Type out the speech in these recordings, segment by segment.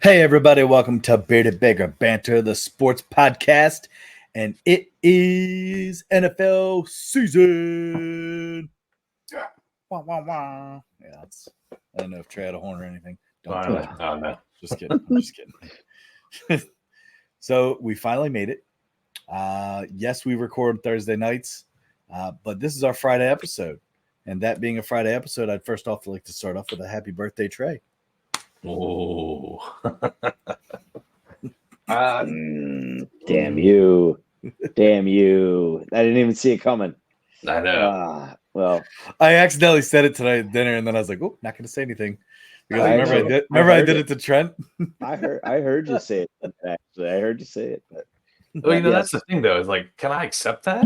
Hey, everybody, welcome to Bearded Beggar Banter, the sports podcast. And it is NFL season. Wah, wah, wah. Yeah, I don't know if Trey had a horn or anything. Don't touch me. Oh, no. Just kidding. I'm just kidding. So we finally made it. Yes, we record Thursday nights, but this is our Friday episode. And that being a Friday episode, I'd first off like to start off with a happy birthday, Trey. Oh. Damn you. Damn you. I didn't even see it coming. I know. Well, I accidentally said it tonight at dinner, and then I was like, "Oh, not going to say anything." Because I did it to Trent. I heard you say it. Actually, I heard you say it. But well, that's the thing, though. Is like, can I accept that?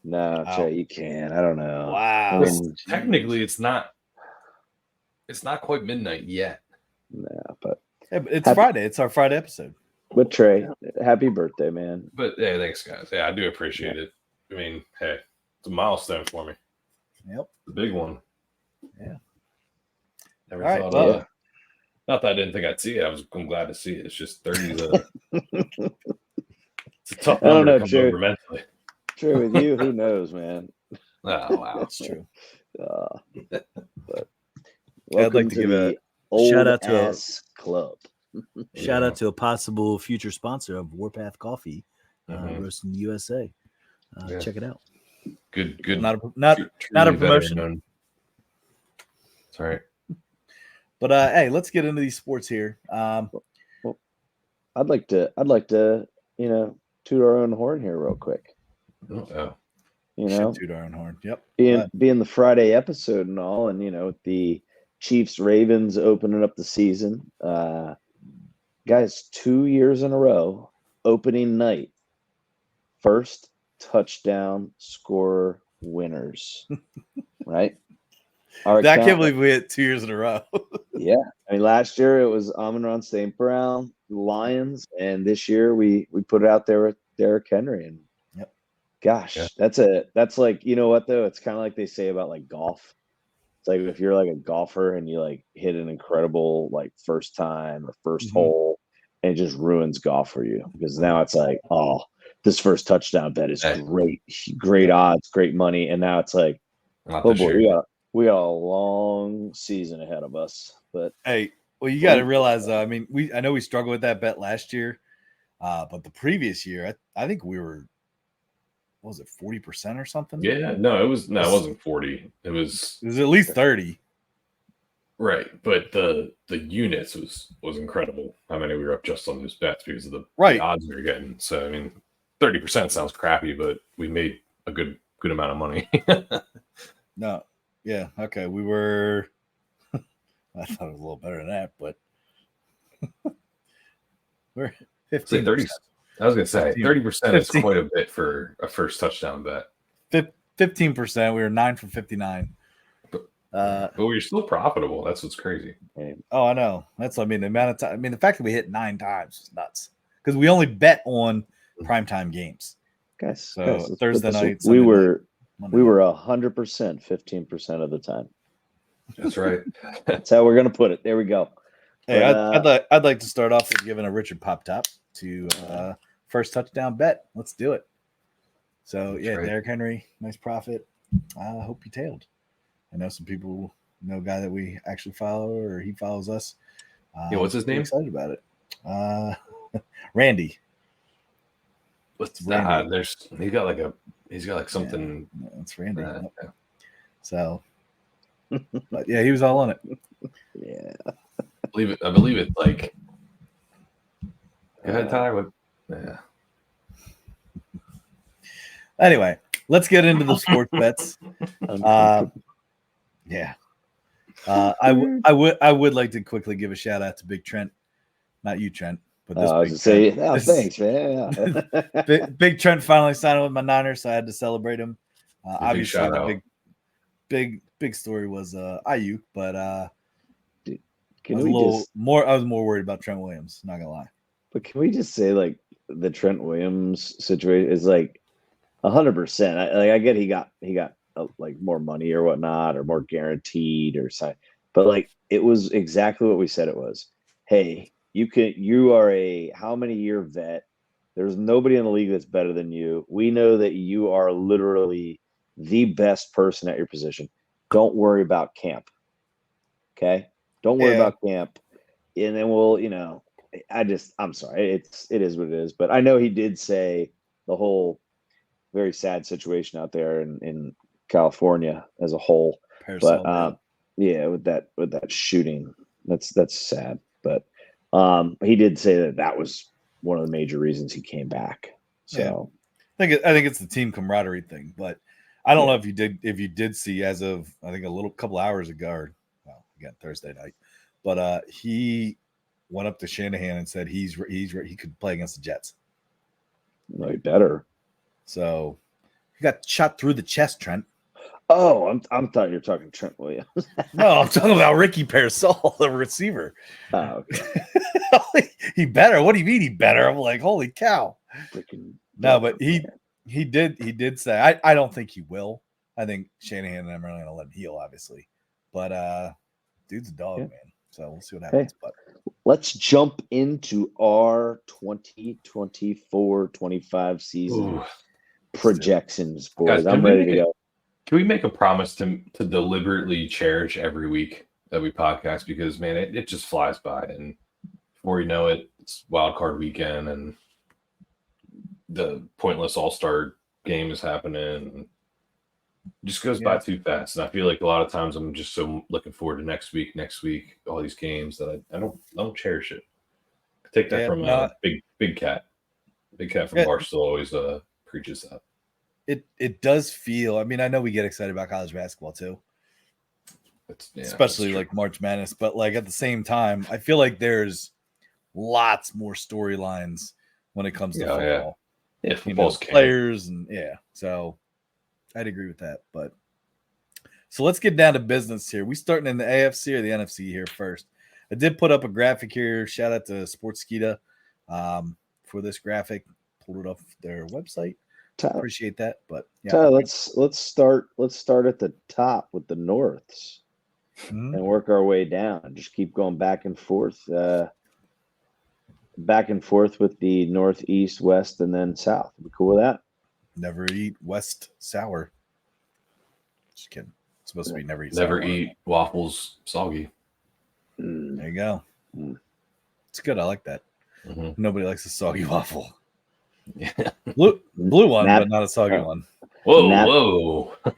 No, Trey, you can. I don't know. Wow. I mean, technically, it's not quite midnight yet. No, but it's Friday. It's our Friday episode. But Trey, happy birthday, man. But yeah, thanks, guys. Yeah, I do appreciate it. I mean, hey, it's a milestone for me. Yep. The big one. Yeah. Never All right, thought well, not that I didn't think I'd see it. I'm glad to see it. It's just 30 is a it's a tough number to come over mentally. Trey, with you, who knows, man? Oh, wow. That's true. But I'd like to give a shout out to club. Shout out to a possible future sponsor of Warpath Coffee, Roasting USA. Check it out. Good. Not a promotion. That's right. But hey, let's get into these sports here. Well, I'd like to, toot our own horn here real quick. Oh. Toot our own horn. Yep. Being the Friday episode and all, and with the Chiefs Ravens opening up the season. Guys, 2 years in a row, opening night, first touchdown scorer winners. Right? I can't believe we hit 2 years in a row. Yeah. I mean, last year it was Amon-Ra St. Brown, Lions, and this year we put it out there with Derrick Henry. And gosh, that's like, you know what though? It's kind of like they say about like golf. It's like if you're like a golfer and you like hit an incredible like first time or first hole, and it just ruins golf for you because now it's like, oh, this first touchdown bet is great odds, great money, and now it's like, oh boy, we got a long season ahead of us. But hey, well, you got to realize, though. I mean, I know we struggled with that bet last year, but the previous year, I think we were. What was it, 40% or something? Yeah, no, it wasn't 40. It was at least 30. Right, but the units was incredible. How many we were up just on those bets because of the odds we were getting. So I mean, 30% sounds crappy, but we made a good amount of money. No, yeah, okay, we were. I thought it was a little better than that, but we're 15%. 30. I was going to say 30% is quite a bit for a first touchdown bet. 15%. We were 9 for 59. But we're still profitable. That's what's crazy. Oh, I know. The amount of time. I mean, the fact that we hit 9 times is nuts because we only bet on primetime games. Guys, Thursday night. We were 100%, 15% of the time. That's right. That's how we're going to put it. There we go. Hey, I'd like to start off with giving a Richard Pop Top to first touchdown bet. Let's do it. So Derrick Henry, nice profit. I hope he tailed. I know some people know a guy that we actually follow, or he follows us. What's his name? Excited about it. Randy. What's Randy? He's got something. Yeah, it's Randy. So, but yeah, he was all on it. Yeah. I believe it's like. Go ahead, Tyler. Anyway, let's get into the sports bets. I would like to quickly give a shout out to Big Trent, not you, Trent, but this. Thanks, man. Big Trent finally signed with my Niners, so I had to celebrate him. Obviously, the big story was Ayuk, but I was more worried about Trent Williams. Not gonna lie. But can we just say like the Trent Williams situation is like 100%. I get he got like more money or whatnot or more guaranteed or something, but like it was exactly what we said it was. Hey, You are a how many year vet. There's nobody in the league that's better than you. We know that you are literally the best person at your position. Don't worry about camp. Okay? Don't worry about camp. And then I'm sorry. It is what it is. But I know he did say the whole very sad situation out there in California as a whole. But with that shooting, that's sad. But he did say that was one of the major reasons he came back. So I think it's the team camaraderie thing. But I don't know if you did see as of I think a couple hours ago, or again Thursday night, but he went up to Shanahan and said he could play against the Jets. No, he better. So he got shot through the chest, Trent. Oh, I'm thought you were talking Trent Williams. No, I'm talking about Ricky Pearsall, the receiver. Oh, okay. He better. What do you mean he better? I'm like, holy cow. No, but he did say I don't think he will. I think Shanahan and them are going to let him heal, obviously. But dude's a dog, man. So we'll see what happens. But let's jump into our 2024-25 season projections, boys. I'm ready to go. Can we make a promise to deliberately cherish every week that we podcast? Because, man, it just flies by. And before you know it, it's wild card weekend and the pointless all-star game is happening. It just goes by too fast. And I feel like a lot of times I'm just so looking forward to next week, all these games that I don't cherish it. I take that from Big Cat. Big Cat from Barstool always preaches that. It does feel. I mean, I know we get excited about college basketball too, especially like March Madness. But like at the same time, I feel like there's lots more storylines when it comes to football. Yeah, football's players and So I'd agree with that. But so let's get down to business here. We starting in the AFC or the NFC here first. I did put up a graphic here. Shout out to Sportskeeda for this graphic. Pulled it off their website. Appreciate that, but let's start at the top with the Norths and work our way down. Just keep going back and forth with the Northeast, West, and then South. Be cool with that. Never eat West sour. Just kidding. It's supposed to be never eat waffles soggy. There you go. It's good. I like that. Nobody likes a soggy waffle. Yeah. Blue one, but not a soggy one. Whoa. I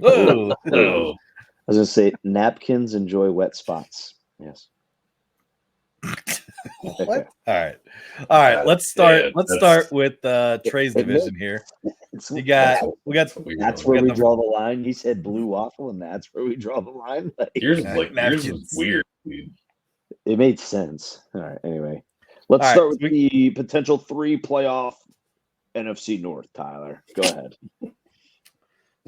was gonna say napkins enjoy wet spots. Yes. What? All right. Let's start with Trey's division here. We got. That's where we draw the line. You said blue waffle, and that's where we draw the line. Yours was weird, dude. It made sense. All right. Anyway, let's start with the potential 3 playoff NFC North, Tyler. Go ahead. So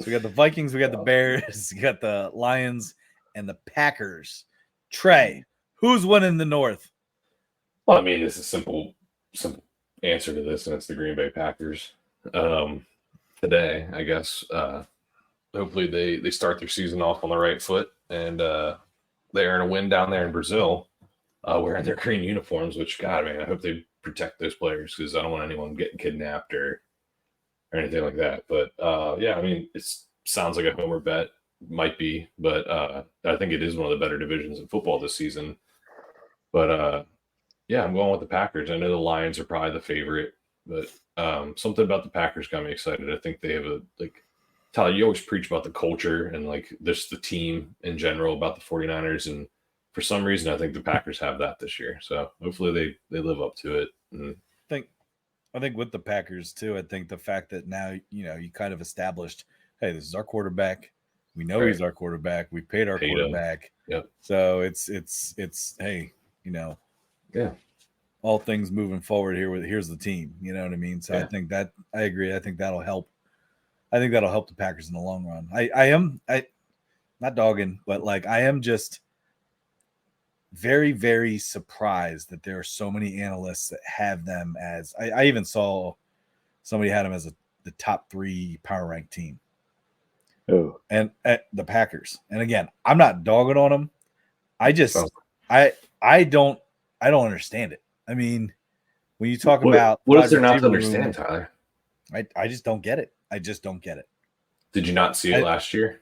we got the Vikings, we got the Bears, we got the Lions, and the Packers. Trey, who's winning the North? Well, I mean, it's a simple answer to this, and it's the Green Bay Packers. Today, I guess. Hopefully they start their season off on the right foot, and they earn a win down there in Brazil, wearing their green uniforms, which, God, man, I hope they protect those players because I don't want anyone getting kidnapped or anything like that. But I mean, it sounds like a homer bet, might be, but I think it is one of the better divisions in football this season. But I'm going with the Packers. I know the Lions are probably the favorite, but something about the Packers got me excited. I think they have Tyler, you always preach about the culture and like this the team in general about the 49ers, and for some reason, I think the Packers have that this year. So hopefully they live up to it. And I think with the Packers too, I think the fact that now, you kind of established, hey, this is our quarterback. We know he's our quarterback. We paid our quarterback. Yep. So it's hey, all things moving forward here here's the team. You know what I mean? So I think that I agree. I think that'll help. I think that'll help the Packers in the long run. I am not dogging, but like I am just very, very surprised that there are so many analysts that have them as I even saw somebody had them as the top 3 power ranked team. Oh, and at the Packers. And again, I'm not dogging on them. I just I don't understand it. I mean, when you talk what, about what is there not to understand, Tyler? I just don't get it. I just don't get it. Did you not see it last year?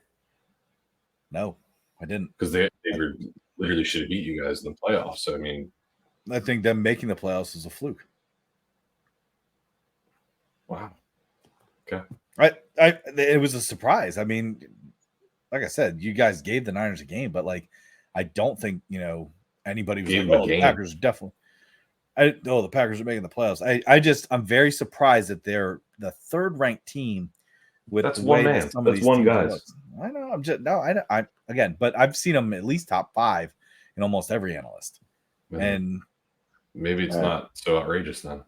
No, I didn't. Because they literally should have beat you guys in the playoffs. So I mean, I think them making the playoffs is a fluke. Wow. Okay. It was a surprise. I mean, like I said, you guys gave the Niners a game, but like, I don't think anybody was like, "Oh, the Packers definitely." The Packers are making the playoffs. I'm very surprised that they're the third ranked team with that's the one way man. that some that's of these one teams guys. look. I know. I'm just no. I again, but I've seen them at least top 5 in almost every analyst, and maybe it's not so outrageous then.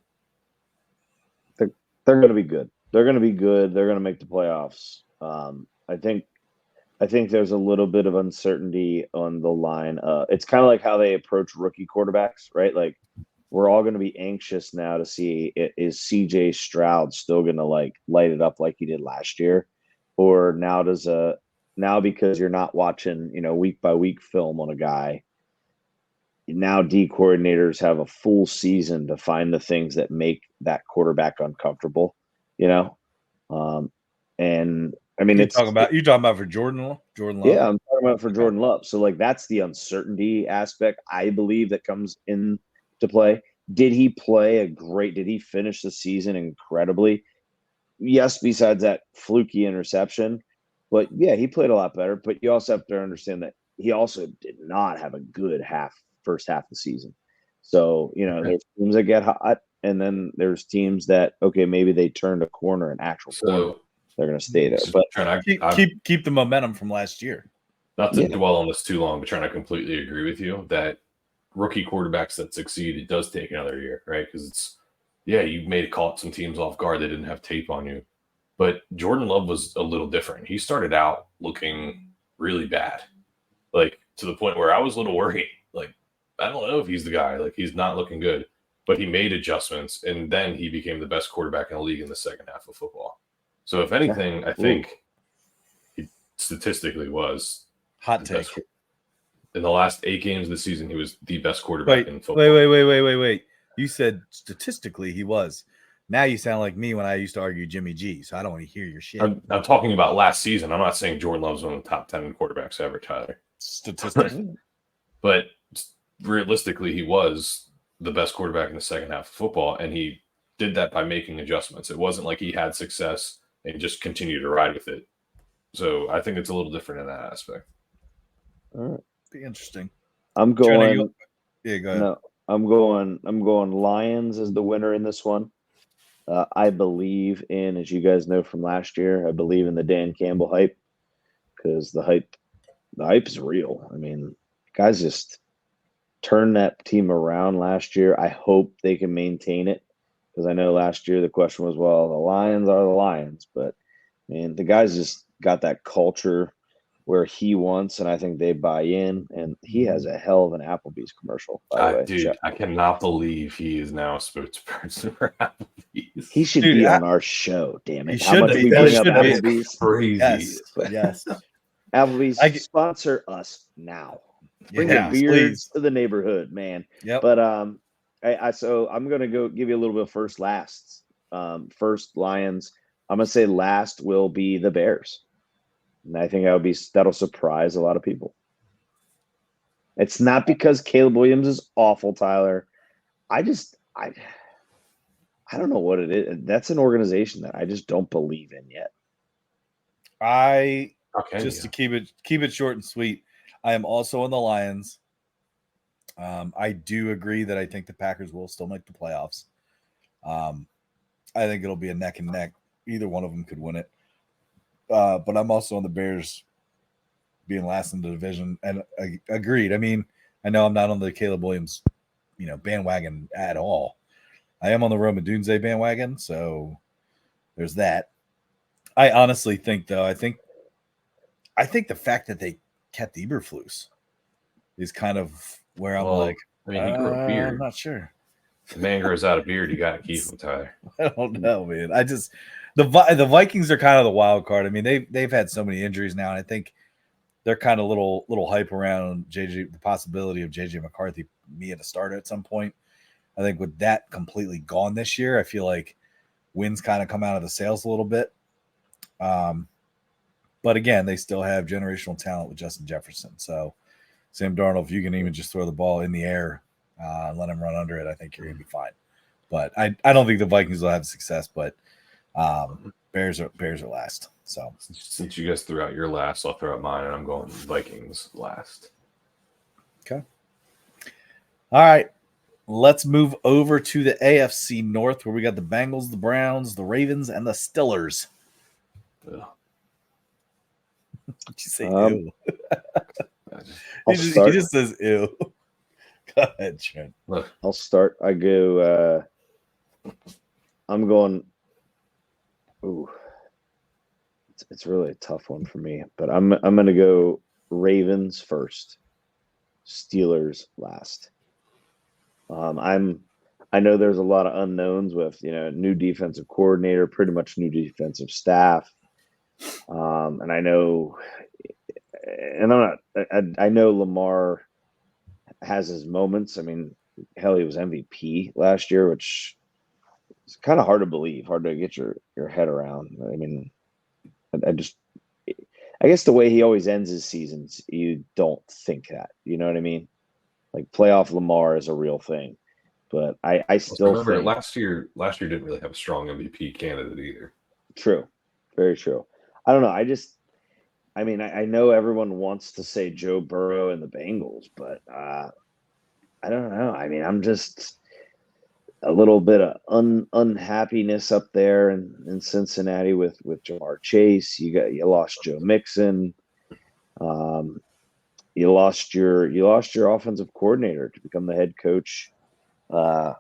They're going to be good. They're going to be good. They're going to make the playoffs. I think there's a little bit of uncertainty on the line. It's kind of like how they approach rookie quarterbacks, right? Like we're all going to be anxious now to see is CJ Stroud still going to like light it up like he did last year, or now because you're not watching week by week film on a guy. Now D coordinators have a full season to find the things that make that quarterback uncomfortable, and I mean you're talking about for Jordan Love. Yeah, I'm talking about for Jordan Love. So like that's the uncertainty aspect I believe that comes into play. Did he finish the season incredibly? Yes, besides that fluky interception. But yeah, he played a lot better. But you also have to understand that he also did not have a good first half of the season. So, there's teams that get hot, and then there's teams that, okay, maybe they turned a corner, an actual corner. They're going to stay there. But keep the momentum from last year. Not to dwell on this too long, but trying to completely agree with you that rookie quarterbacks that succeed, it does take another year, right? Because you caught some teams off guard. They didn't have tape on you. But Jordan Love was a little different. He started out looking really bad, like to the point where I was a little worried. Like, I don't know if he's the guy. Like, he's not looking good. But he made adjustments, and then he became the best quarterback in the league in the second half of football. So, if anything, I think he statistically was hot take. In the last 8 games of the season, he was the best quarterback in football. Wait. You said statistically he was. Now you sound like me when I used to argue Jimmy G, so I don't want to hear your shit. I'm talking about last season. I'm not saying Jordan Love's one of the top 10 quarterbacks ever, Tyler. Statistically. But realistically, he was the best quarterback in the second half of football, and he did that by making adjustments. It wasn't like he had success and just continued to ride with it. So I think it's a little different in that aspect. All right. Be interesting. I'm going. Yeah, go ahead. No, I'm going Lions as the winner in this one. I believe in, as you guys know from last year, I believe in the Dan Campbell hype because the hype is real. I mean, guys just turned that team around last year. I hope they can maintain it because I know last year the question was, well, the Lions are the Lions, but man, the guys just got that culture where he wants, and I think they buy in. And he has a hell of an Applebee's commercial, by the way. Dude, I cannot believe he is now a spokesperson for Applebee's. He should be on our show, damn it. How much we bring up Applebee's? Crazy. Yes. Applebee's, sponsor us now. Bring the beards to the neighborhood, man. Yep. But so I'm gonna go give you a little bit of first First Lions. I'm gonna say last will be the Bears. And I think that'll surprise a lot of people. It's not because Caleb Williams is awful, Tyler. I don't know what it is. That's an organization that I just don't believe in yet. To keep it short and sweet, I am also on the Lions. I do agree that I think the Packers will still make the playoffs. I think it'll be a neck and neck. Either one of them could win it. But I'm also on the Bears being last in the division, and agreed. I mean, I know I'm not on the Caleb Williams, bandwagon at all. I am on the Rome Odunze bandwagon, so there's that. I honestly think, though, I think the fact that they kept Eberflus is kind of where I'm like, I mean, he grew a beard. I'm not sure. The man grows out a beard, you got to keep him, Tyler. I don't know, man. The Vikings are kind of the wild card. I mean, they've had so many injuries now, and I think they're kind of little hype around the possibility of JJ McCarthy being a starter at some point. I think with that completely gone this year, I feel like wins kind of come out of the sails a little bit. But again, they still have generational talent with Justin Jefferson. So Sam Darnold, if you can even just throw the ball in the air and let him run under it, I think you're going to be fine. But I don't think the Vikings will have success, but Bears are last. So since you guys threw out your last, I'll throw out mine, and I'm going Vikings last. Okay. All right. Let's move over to the AFC North, where we got the Bengals, the Browns, the Ravens, and the Steelers. Did you say ew? He just says ew. Go ahead, Trent. I'll start. I go. I'm going. Ooh, it's really a tough one for me, but I'm going to go Ravens first, Steelers last. I know there's a lot of unknowns with new defensive coordinator, pretty much new defensive staff, and I know Lamar has his moments. I mean, hell, he was MVP last year, which is kind of hard to believe, hard to get your head around. I mean, I guess the way he always ends his seasons, you don't think that. You know what I mean? Like playoff Lamar is a real thing, but I still remember think last year didn't really have a strong MVP candidate either. True, very true. I don't know. I know everyone wants to say Joe Burrow and the Bengals, but I don't know. I mean, I'm just a little bit of unhappiness up there in Cincinnati with Jamar Chase. You lost Joe Mixon. You lost your offensive coordinator to become the head coach of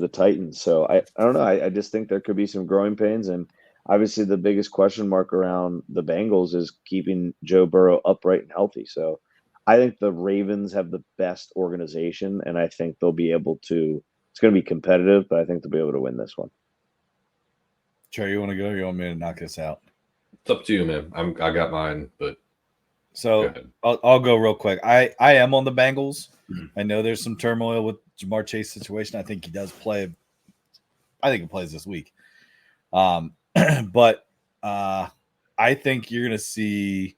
the Titans. So I don't know. I just think there could be some growing pains, and obviously the biggest question mark around the Bengals is keeping Joe Burrow upright and healthy. So I think the Ravens have the best organization, and I think they'll be able to. It's going to be competitive, but I think they'll be able to win this one. Trey, you want to go? Or you want me to knock this out? It's up to you, man. I got mine, but so I'll go real quick. I am on the Bengals. I know there's some turmoil with Jamar Chase situation. I think he does play. I think he plays this week. But I think you're going to see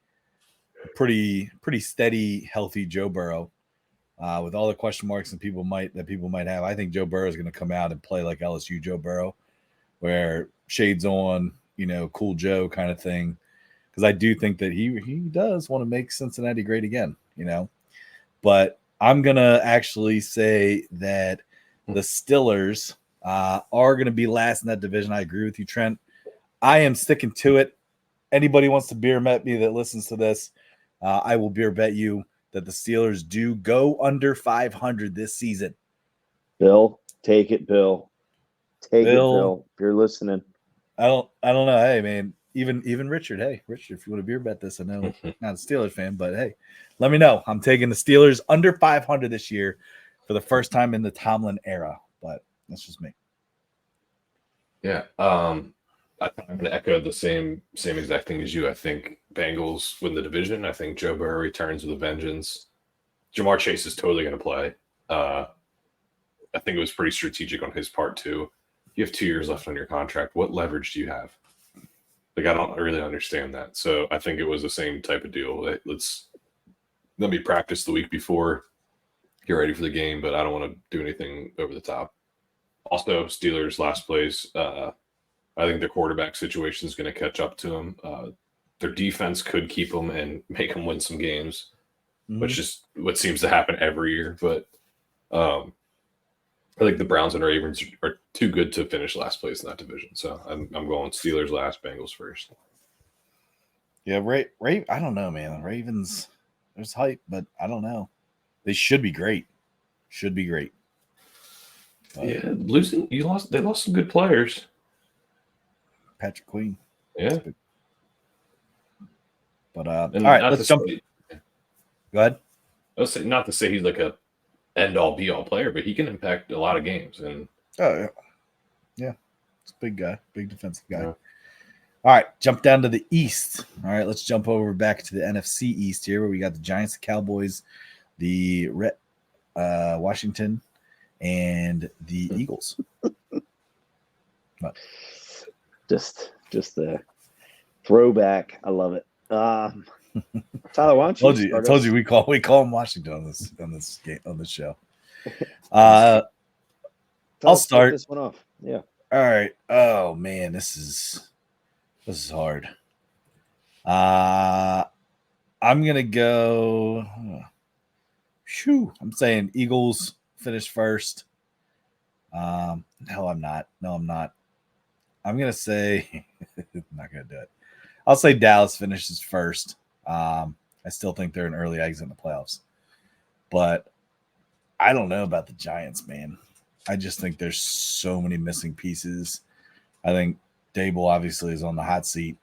a pretty steady, healthy Joe Burrow. With all the question marks and people might have, I think Joe Burrow is going to come out and play like LSU Joe Burrow, where shades on, cool Joe kind of thing. Because I do think that he does want to make Cincinnati great again, But I'm gonna actually say that the Steelers are going to be last in that division. I agree with you, Trent. I am sticking to it. Anybody wants to beer bet me that listens to this, I will beer bet you that the Steelers do go under 500 this season. Bill, take it, Bill. Take it, Bill. If you're listening. I don't know. Hey, man, even Richard. Hey, Richard, if you want to beer bet this, I know not a Steelers fan, but hey, let me know. I'm taking the Steelers under 500 this year for the first time in the Tomlin era, but that's just me. Yeah. I'm going to echo the same exact thing as you. I think Bengals win the division. I think Joe Burrow returns with a vengeance. Jamar Chase is totally going to play. I think it was pretty strategic on his part too. You have 2 years left on your contract. What leverage do you have? Like, I don't really understand that. So I think it was the same type of deal. Let me practice the week before, get ready for the game, but I don't want to do anything over the top. Also, Steelers last place. I think their quarterback situation is going to catch up to them. Their defense could keep them and make them win some games, which is what seems to happen every year. But I think the Browns and Ravens are too good to finish last place in that division. So I'm going Steelers last, Bengals first. Yeah, I don't know, man. The Ravens, there's hype, but I don't know. They should be great. But, yeah, they lost some good players. Patrick Queen. Yeah. But all right, let's jump. Go ahead. I was saying, not to say he's like a end-all be-all player, but he can impact a lot of games. And yeah, it's a big guy, big defensive guy. Yeah. All right, jump down to the East. All right, let's jump over back to the NFC East here, where we got the Giants, the Cowboys, the Washington, and the Eagles. Just the throwback. I love it. Tyler, why don't you? I told you we call him Washington on this show. I'll start this one off. Yeah. All right. Oh man, this is hard. I'm gonna go. I'm saying Eagles finish first. No, I'm not. I'm gonna say not gonna do it. I'll say Dallas finishes first. I still think they're an early exit in the playoffs, but I don't know about the Giants, man. I just think there's so many missing pieces. I think Dable obviously is on the hot seat.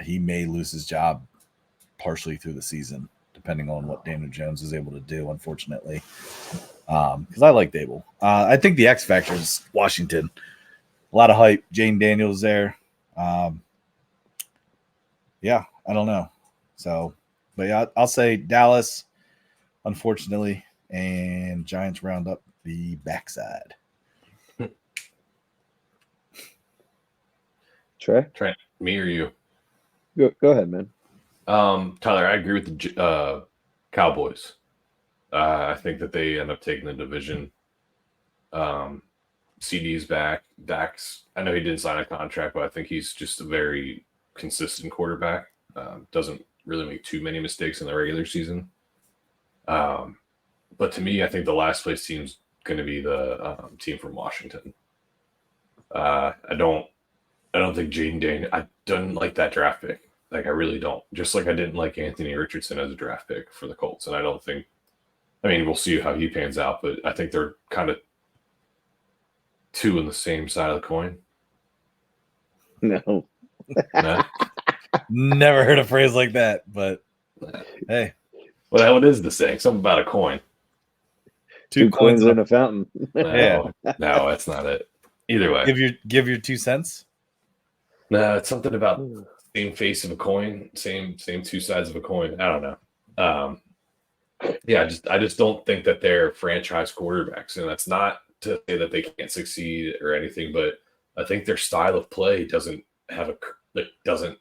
He may lose his job partially through the season, depending on what Daniel Jones is able to do, unfortunately. Because I like Dable. I think the X factor is Washington. A lot of hype. Jane Daniels there. Yeah, I don't know. So, but yeah, I'll say Dallas, unfortunately, and Giants round up the backside. Trey, me or you? Go ahead, man. Tyler, I agree with the Cowboys. I think that they end up taking the division. CD's back. Dak's, I know he didn't sign a contract, but I think he's just a very consistent quarterback. Doesn't really make too many mistakes in the regular season. But to me, I think the last place team's going to be the team from Washington. I don't think Jaden Daniels. I don't like that draft pick. Like, I really don't. Just like I didn't like Anthony Richardson as a draft pick for the Colts, and I don't think. I mean, we'll see how he pans out, but I think they're kind of two on the same side of the coin. No. No? Never heard a phrase like that, but hey. Well, what is the saying? Something about a coin. Two coins in a fountain. No, that's not it. Either way. Give your 2 cents. No, it's something about same face of a coin, same two sides of a coin. I don't know. Yeah, I just don't think that they're franchise quarterbacks, and that's not to say that they can't succeed or anything, but I think their style of play doesn't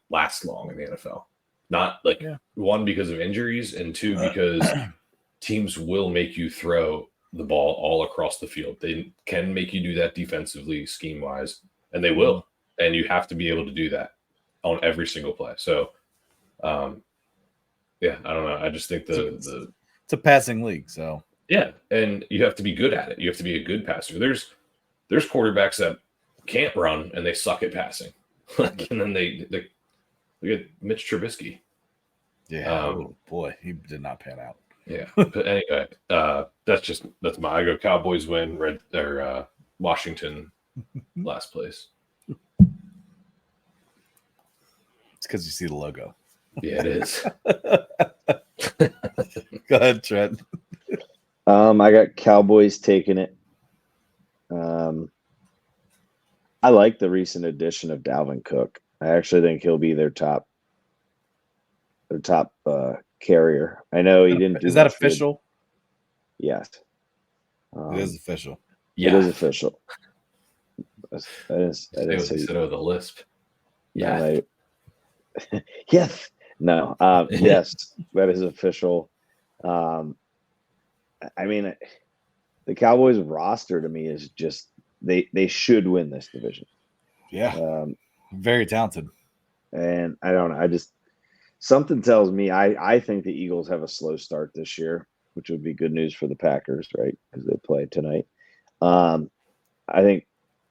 last long in the NFL. Not one, because of injuries, and two, because teams will make you throw the ball all across the field. They can make you do that defensively, scheme wise, and they will. And you have to be able to do that on every single play. So, I don't know. I just think it's a passing league. So yeah, and you have to be good at it. You have to be a good passer. There's quarterbacks that can't run and they suck at passing. And then they look at Mitch Trubisky. Yeah. Oh boy, he did not pan out. Yeah, but anyway, that's my. I go Cowboys win. Washington last place. It's because you see the logo. Yeah, it is. Go ahead, Trent. I got Cowboys taking it. I like the recent addition of Dalvin Cook. I actually think he'll be their top carrier. I know he didn't do. Is that official? Good. Yes. It is official. Yeah. It is official. I didn't said over the lisp. Yeah. Yes. No. Yes, that is official. I mean, the Cowboys roster to me is just they should win this division. Yeah. Very talented. And I don't know. I just something tells me I think the Eagles have a slow start this year, which would be good news for the Packers, right? Because they play tonight. I think.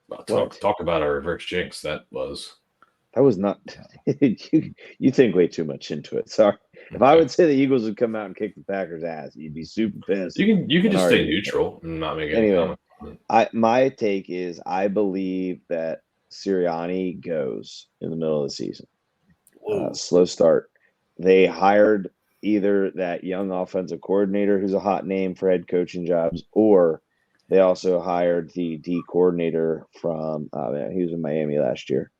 Well, talk about a reverse jinx. That was not. you think way too much into it. Sorry. If I would say the Eagles would come out and kick the Packers' ass, you'd be super pissed. You can just stay neutral and not make any comment. My take is I believe that Sirianni goes in the middle of the season. Slow start. They hired either that young offensive coordinator who's a hot name for head coaching jobs, or they also hired the D coordinator from he was in Miami last year,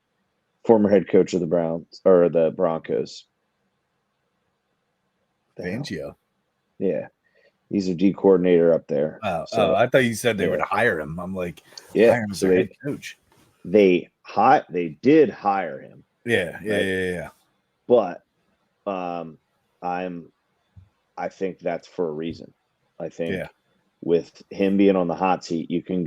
former head coach of the Broncos. Fangio. Yeah. He's a D coordinator up there. So I thought you said they would hire him. I'm like, hire him as their head coach. They did hire him. Yeah. But I think that's for a reason. I think with him being on the hot seat, you can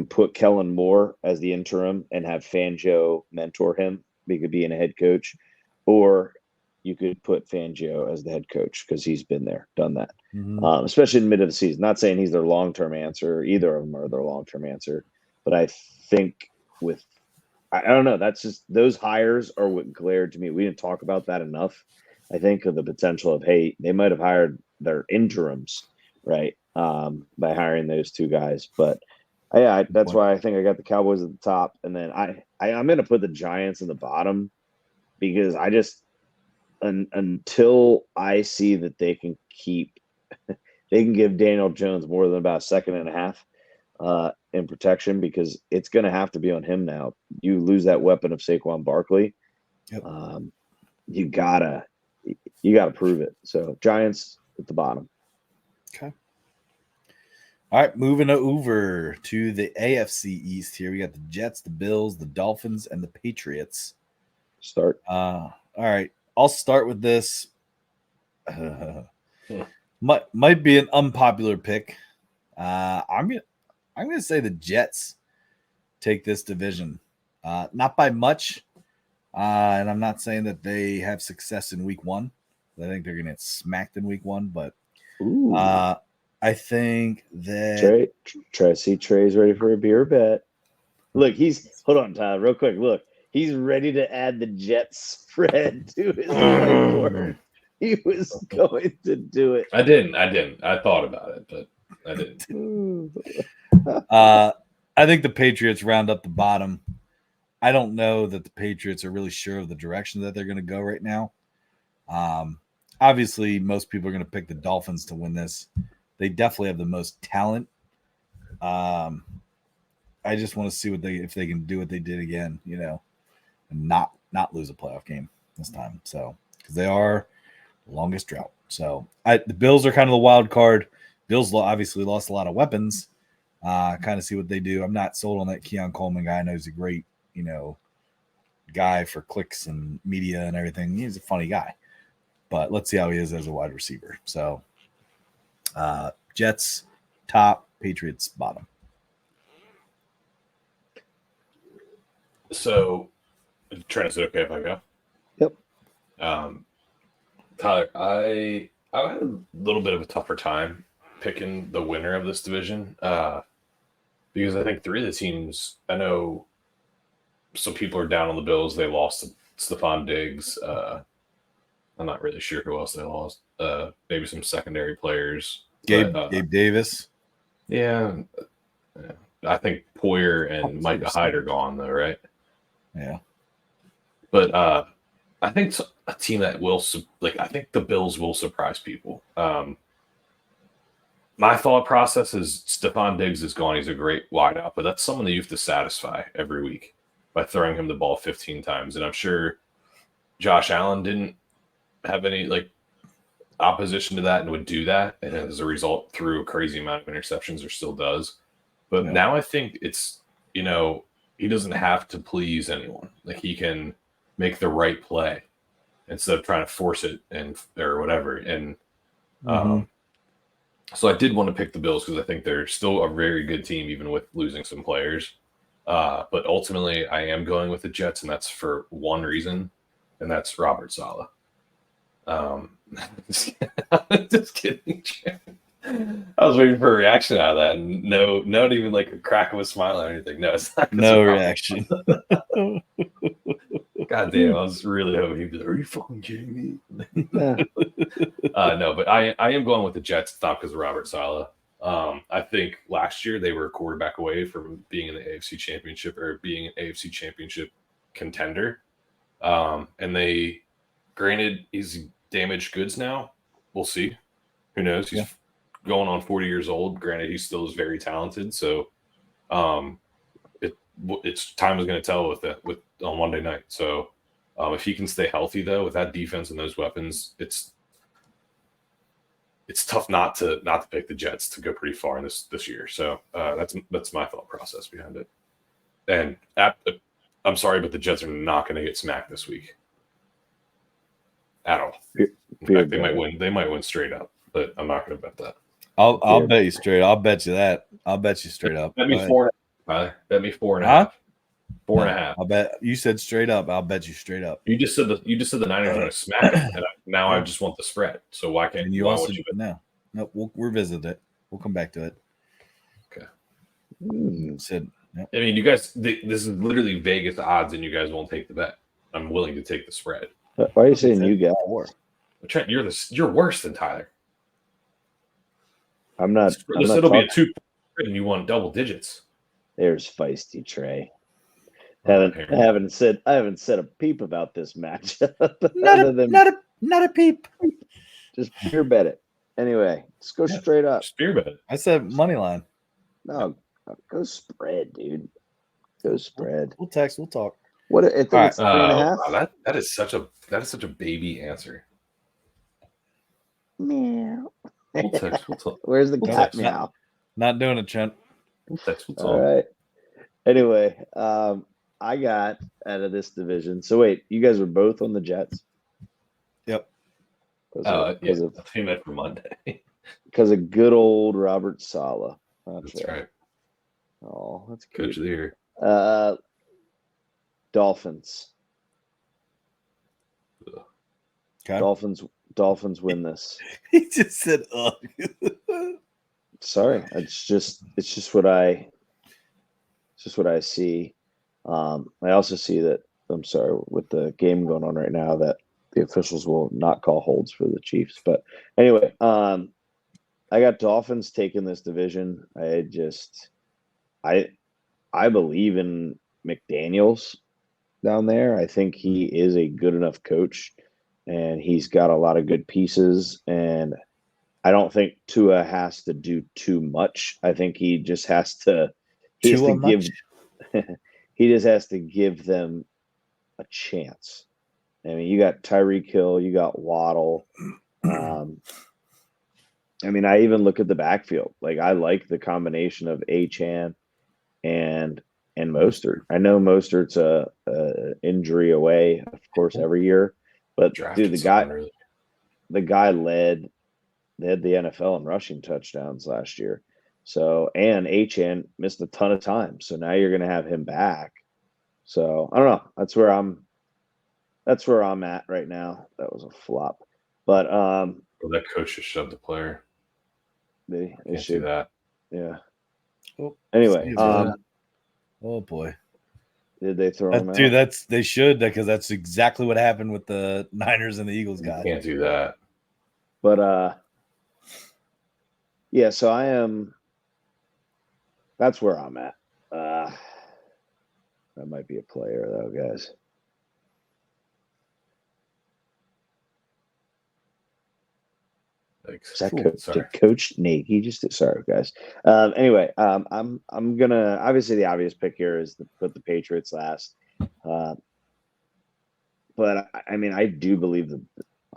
put Kellen Moore as the interim and have Fangio mentor him. He could be a head coach, or you could put Fangio as the head coach because he's been there, done that, especially in the mid of the season. Not saying he's their long-term answer. Either of them are their long-term answer. But I think I don't know. That's just those hires are what glared to me. We didn't talk about that enough. I think of the potential of, hey, they might have hired their interims, right, by hiring those two guys. But that's why I think I got the Cowboys at the top, and then I'm going to put the Giants in the bottom because I just until I see that they can give Daniel Jones more than about a second and a half in protection, because it's going to have to be on him now. You lose that weapon of Saquon Barkley. Yep. You gotta prove it. So Giants at the bottom. Okay. All right, moving over to the AFC East here. We got the Jets, the Bills, the Dolphins, and the Patriots. Start. All right. I'll start with this. Might be an unpopular pick. I'm gonna say the Jets take this division. Not by much. And I'm not saying that they have success in week one. I think they're gonna get smacked in week one, but I think that Trey's ready for a beer bet. Look, hold on, Todd, real quick. Look, he's ready to add the Jets spread to his whiteboard. He was going to do it. I didn't. I thought about it, but I didn't. I think the Patriots round up the bottom. I don't know that the Patriots are really sure of the direction that they're going to go right now. Obviously, most people are going to pick the Dolphins to win this. They definitely have the most talent. I just want to see if they can do what they did again, and not lose a playoff game this time. So, because they are the longest drought. So, the Bills are kind of the wild card. Bills obviously lost a lot of weapons. Kind of see what they do. I'm not sold on that Keon Coleman guy. I know he's a great, guy for clicks and media and everything. He's a funny guy, but let's see how he is as a wide receiver. So, Jets top, Patriots bottom. So, Trent, is it okay if I go? Yep. Tyler, I had a little bit of a tougher time picking the winner of this division because I think three of the teams, I know some people are down on the Bills. They lost Stephon Diggs. I'm not really sure who else they lost. Maybe some secondary players. Gabe Davis. Yeah. I think Poyer and Micah Hyde are gone, though, right? Yeah. But I think a team that will, I think the Bills will surprise people. My thought process is Stephon Diggs is gone. He's a great wideout, but that's someone that you have to satisfy every week by throwing him the ball 15 times. And I'm sure Josh Allen didn't have any opposition to that and would do that. And as a result, threw a crazy amount of interceptions, or still does. But now I think it's, he doesn't have to please anyone. He can make the right play instead of trying to force it or whatever. And so I did want to pick the Bills because I think they're still a very good team, even with losing some players. But ultimately, I am going with the Jets, and that's for one reason, and that's Robert Saleh. Just kidding. I was waiting for a reaction out of that, and no, not even a crack of a smile or anything. No, it's not. No reaction. God damn, I was really hoping he'd be like, "Are you fucking kidding me?" No, but I am going with the Jets, not because of Robert Saleh. I think last year they were a quarterback away from being in the AFC Championship or being an AFC Championship contender. And they, granted, he's damaged goods now. We'll see. Who knows? He's going on 40 years old. Granted, he still is very talented. So, it's time is going to tell with on Monday night. So, if he can stay healthy though, with that defense and those weapons, it's tough not to pick the Jets to go pretty far in this year. So that's my thought process behind it. And I'm sorry, but the Jets are not going to get smacked this week at all. In fact, they might win. They might win straight up, but I'm not going to bet that. I'll bet you straight. I'll bet you that. I'll bet you straight up. Bet me 4.5. Tyler. Bet me 4.5. 4.5. I'll bet you said straight up. I'll bet you straight up. You just said the Niners are going to smack them, and now I just want the spread. So why can't you? Why Also, would you bet? No, we'll revisit it. We'll come back to it. Okay. Said. Yep. I mean, you guys. This is literally Vegas odds, and you guys won't take the bet. I'm willing to take the spread. Why are you saying you guys? Trent, you're worse than Tyler. I'm not. It'll be a 2, and you want double digits. There's feisty Trey. I haven't said a peep about this match. Not a peep. Just pure bet it. Anyway, let's go straight up. Just pure bet it. I said money line. No, go spread, dude. Go spread. We'll text. We'll talk. What? I think it's 3.5. Wow, that is such a baby answer. Meow. We'll text. We'll talk. Where's the cat meow? Not doing it, Trent. We'll text. We'll talk. All right. Anyway, I got out of this division. So wait, you guys were both on the Jets? Yep. I think that for Monday. Because of good old Robert Saleh. That's right. Oh, that's good. Coach of the year. Dolphins. Okay. Dolphins win this. He just said, "Ugh." Sorry, it's just what I see. I also see that, I'm sorry, with the game going on right now, that the officials will not call holds for the Chiefs. But anyway, I got Dolphins taking this division. I believe in McDaniels down there. I think he is a good enough coach, and he's got a lot of good pieces. And I don't think Tua has to do too much. I think he just has to. He just has to give them a chance. I mean, you got Tyreek Hill, you got Waddle. I mean, I even look at the backfield. Like, I like the combination of Achane and Mostert. I know Mostert's a injury away, of course, every year. But dude, the guy led the NFL in rushing touchdowns last year. So, and Achane missed a ton of time. So now you're going to have him back. So I don't know. That's where I'm at right now. That was a flop. But that coach just shoved the player. They can't do that. Yeah. Oh, anyway, oh boy. Did they throw him out? Dude, they should, because that's exactly what happened with the Niners and the Eagles guy. Can't do that. But yeah, so that's where I'm at. That might be a player though, guys. Is that Coach Nagy? Sorry, guys. Anyway, I'm gonna, obviously the obvious pick here is to put the Patriots last. But I mean, I do believe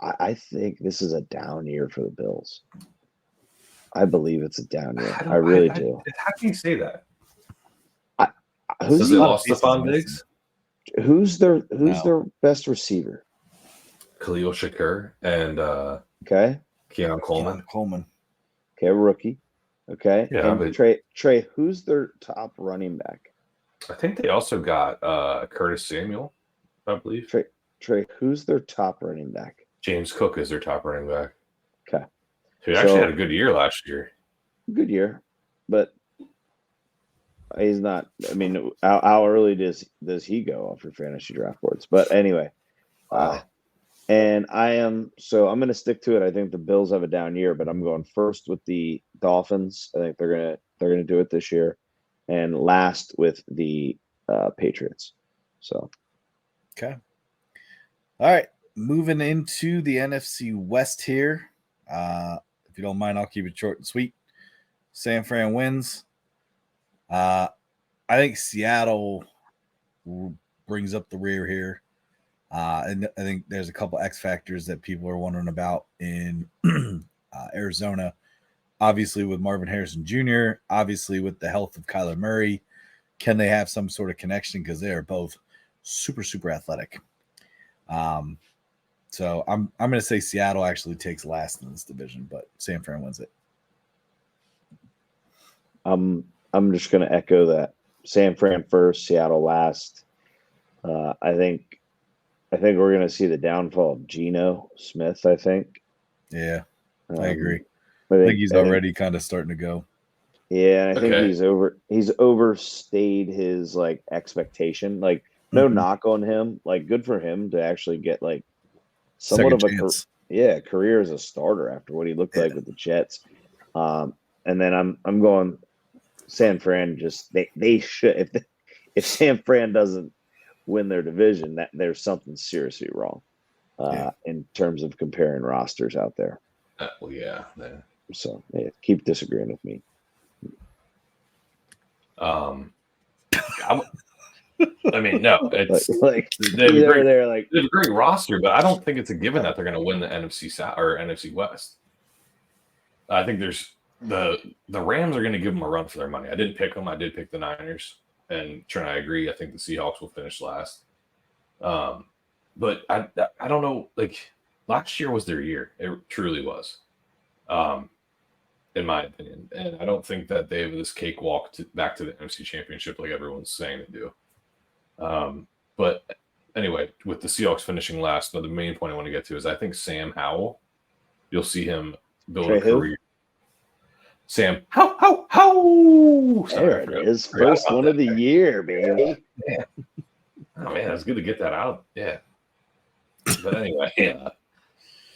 I think this is a down year for the Bills. I believe it's a down year. I really do. How can you say that? Who's they lost Stephon Diggs? Who's their best receiver? Khalil Shakur and Keon Coleman. Okay, rookie. Okay. Yeah, and Trey, who's their top running back? I think they also got Curtis Samuel, I believe. Trey, who's their top running back? James Cook is their top running back. Okay. He actually had a good year last year. Good year, but he's not. I mean, how early does he go off your fantasy draft boards? But anyway, and I'm going to stick to it. I think the Bills have a down year, but I'm going first with the Dolphins. I think they're gonna do it this year, and last with the Patriots. So, okay, all right. Moving into the NFC West here. If you don't mind, I'll keep it short and sweet. San Fran wins. I think Seattle brings up the rear here. And I think there's a couple X factors that people are wondering about in Arizona, obviously with Marvin Harrison Jr., obviously with the health of Kyler Murray. Can they have some sort of connection? Because they are both super, super athletic. So I'm going to say Seattle actually takes last in this division, but San Fran wins it. I'm just going to echo that. San Fran first, Seattle last. I think we're going to see the downfall of Geno Smith. I think. Yeah, I agree. I think he's already kind of starting to go. Yeah, I think he's overstayed his like expectation. Like, no knock on him. Like, good for him to actually get like somewhat of a career as a starter after what he looked like with the Jets. And then I'm going San Fran. Just they should, if San Fran doesn't win their division, that there's something seriously wrong in terms of comparing rosters out there. So keep disagreeing with me. I mean, no, it's they have a great roster, but I don't think it's a given that they're going to win the NFC South or NFC West. I think there's the Rams are going to give them a run for their money. I didn't pick them. I did pick the Niners, and Trent, I agree. I think the Seahawks will finish last. But I don't know. Like, last year was their year. It truly was. In my opinion. And I don't think that they have this cakewalk back to the NFC Championship like everyone's saying they do. But anyway, with the Seahawks finishing last, the main point I want to get to is I think Sam Howell, you'll see him build a career. Sam Howell. There it is. First one of the year, baby. Yeah. Oh, man, it's good to get that out. Yeah. But anyway,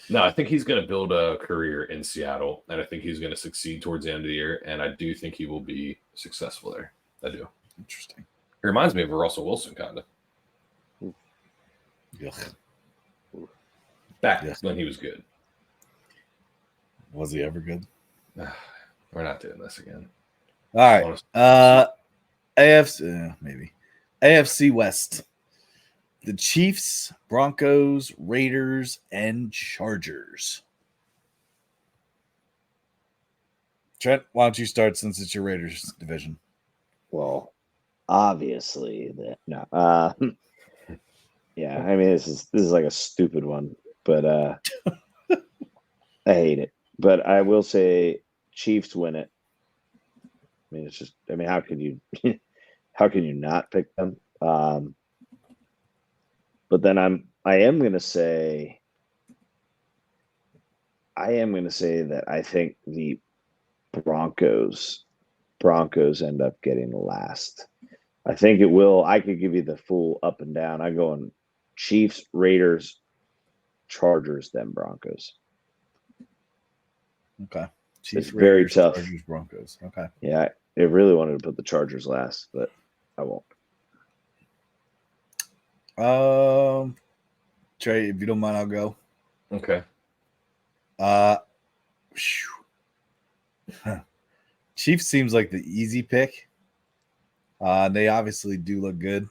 no, I think he's going to build a career in Seattle, and I think he's going to succeed towards the end of the year, and I do think he will be successful there. I do. Interesting. It reminds me of Russell Wilson, kind of. Back when he was good. Was he ever good? We're not doing this again. All right. AFC, maybe. AFC West. The Chiefs, Broncos, Raiders, and Chargers. Trent, why don't you start since it's your Raiders division? Well, obviously yeah. I mean, this is like a stupid one, but I hate it. But I will say Chiefs win it. I mean, it's just. I mean, how can you not pick them? But then I am going to say that I think the Broncos end up getting last. I think it will. I could give you the full up and down. I go on Chiefs, Raiders, Chargers, then Broncos. Okay. Chiefs, it's very Raiders, tough. Chargers, Broncos. Okay. Yeah, I really wanted to put the Chargers last, but I won't. Trey, if you don't mind, I'll go. Okay. Chiefs seems like the easy pick. They obviously do look good.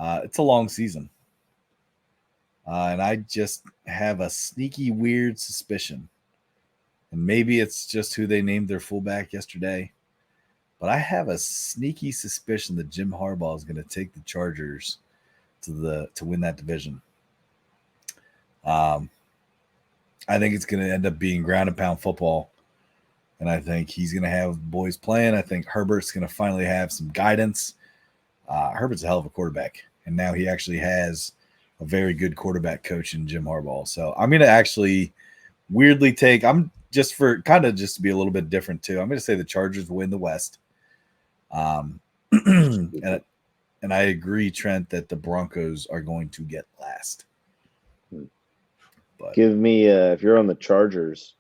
It's a long season. And I just have a sneaky, weird suspicion. And maybe it's just who they named their fullback yesterday. But I have a sneaky suspicion that Jim Harbaugh is going to take the Chargers to win that division. I think it's going to end up being ground and pound football. And I think he's going to have boys playing. I think Herbert's going to finally have some guidance. Herbert's a hell of a quarterback. And now he actually has a very good quarterback coach in Jim Harbaugh. So I'm going to actually weirdly take – I'm just for kind of just to be a little bit different too. I'm going to say the Chargers will win the West. And I agree, Trent, that the Broncos are going to get last. But give me if you're on the Chargers,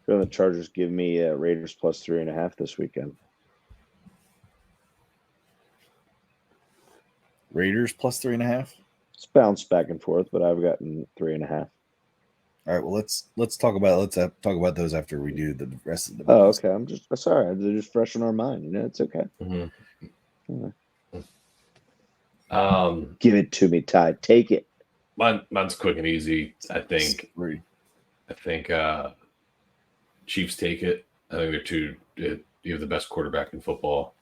give me Raiders plus 3.5 this weekend. Raiders plus 3.5. It's bounced back and forth, but I've gotten 3.5. All right. Well, let's talk about those after we do the rest of the. Oh, okay. I'm just sorry. They're just fresh in our mind. You know, it's okay. Mm-hmm. Give it to me, Ty. Take it. Mine's quick and easy. I think I think Chiefs take it. I think they're two. You have the best quarterback in football,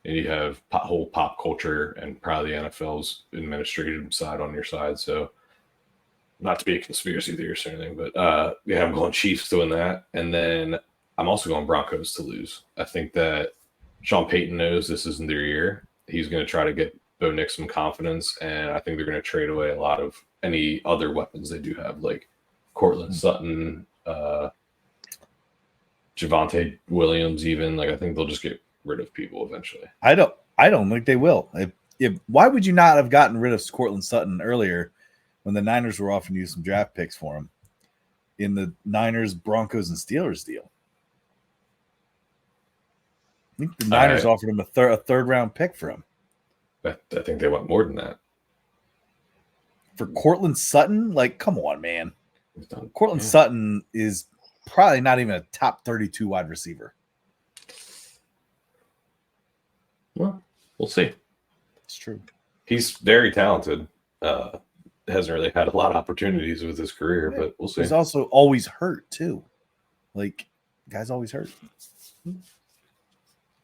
and you have whole pop culture and probably the NFL's administrative side on your side. So, not to be a conspiracy theorist or anything, but yeah, I'm going Chiefs to win that, and then I'm also going Broncos to lose. I think that Sean Payton knows this isn't their year. He's going to try to get Bo Nix some confidence, and I think they're going to trade away a lot of any other weapons they do have, like Cortland Sutton, Javonte Williams, even. Like, I think they'll just get rid of people eventually. I don't think they will. Why would you not have gotten rid of Cortland Sutton earlier when the Niners were offering you some draft picks for him in the Niners, Broncos, and Steelers deal? I think the Niners offered him a third round pick for him. I think they want more than that. For Cortland Sutton? Like, come on, man. Cortland Sutton is probably not even a top 32 wide receiver. Well, we'll see. It's true. He's very talented. Hasn't really had a lot of opportunities with his career, but we'll see. He's also always hurt, too. Like, guy's always hurt.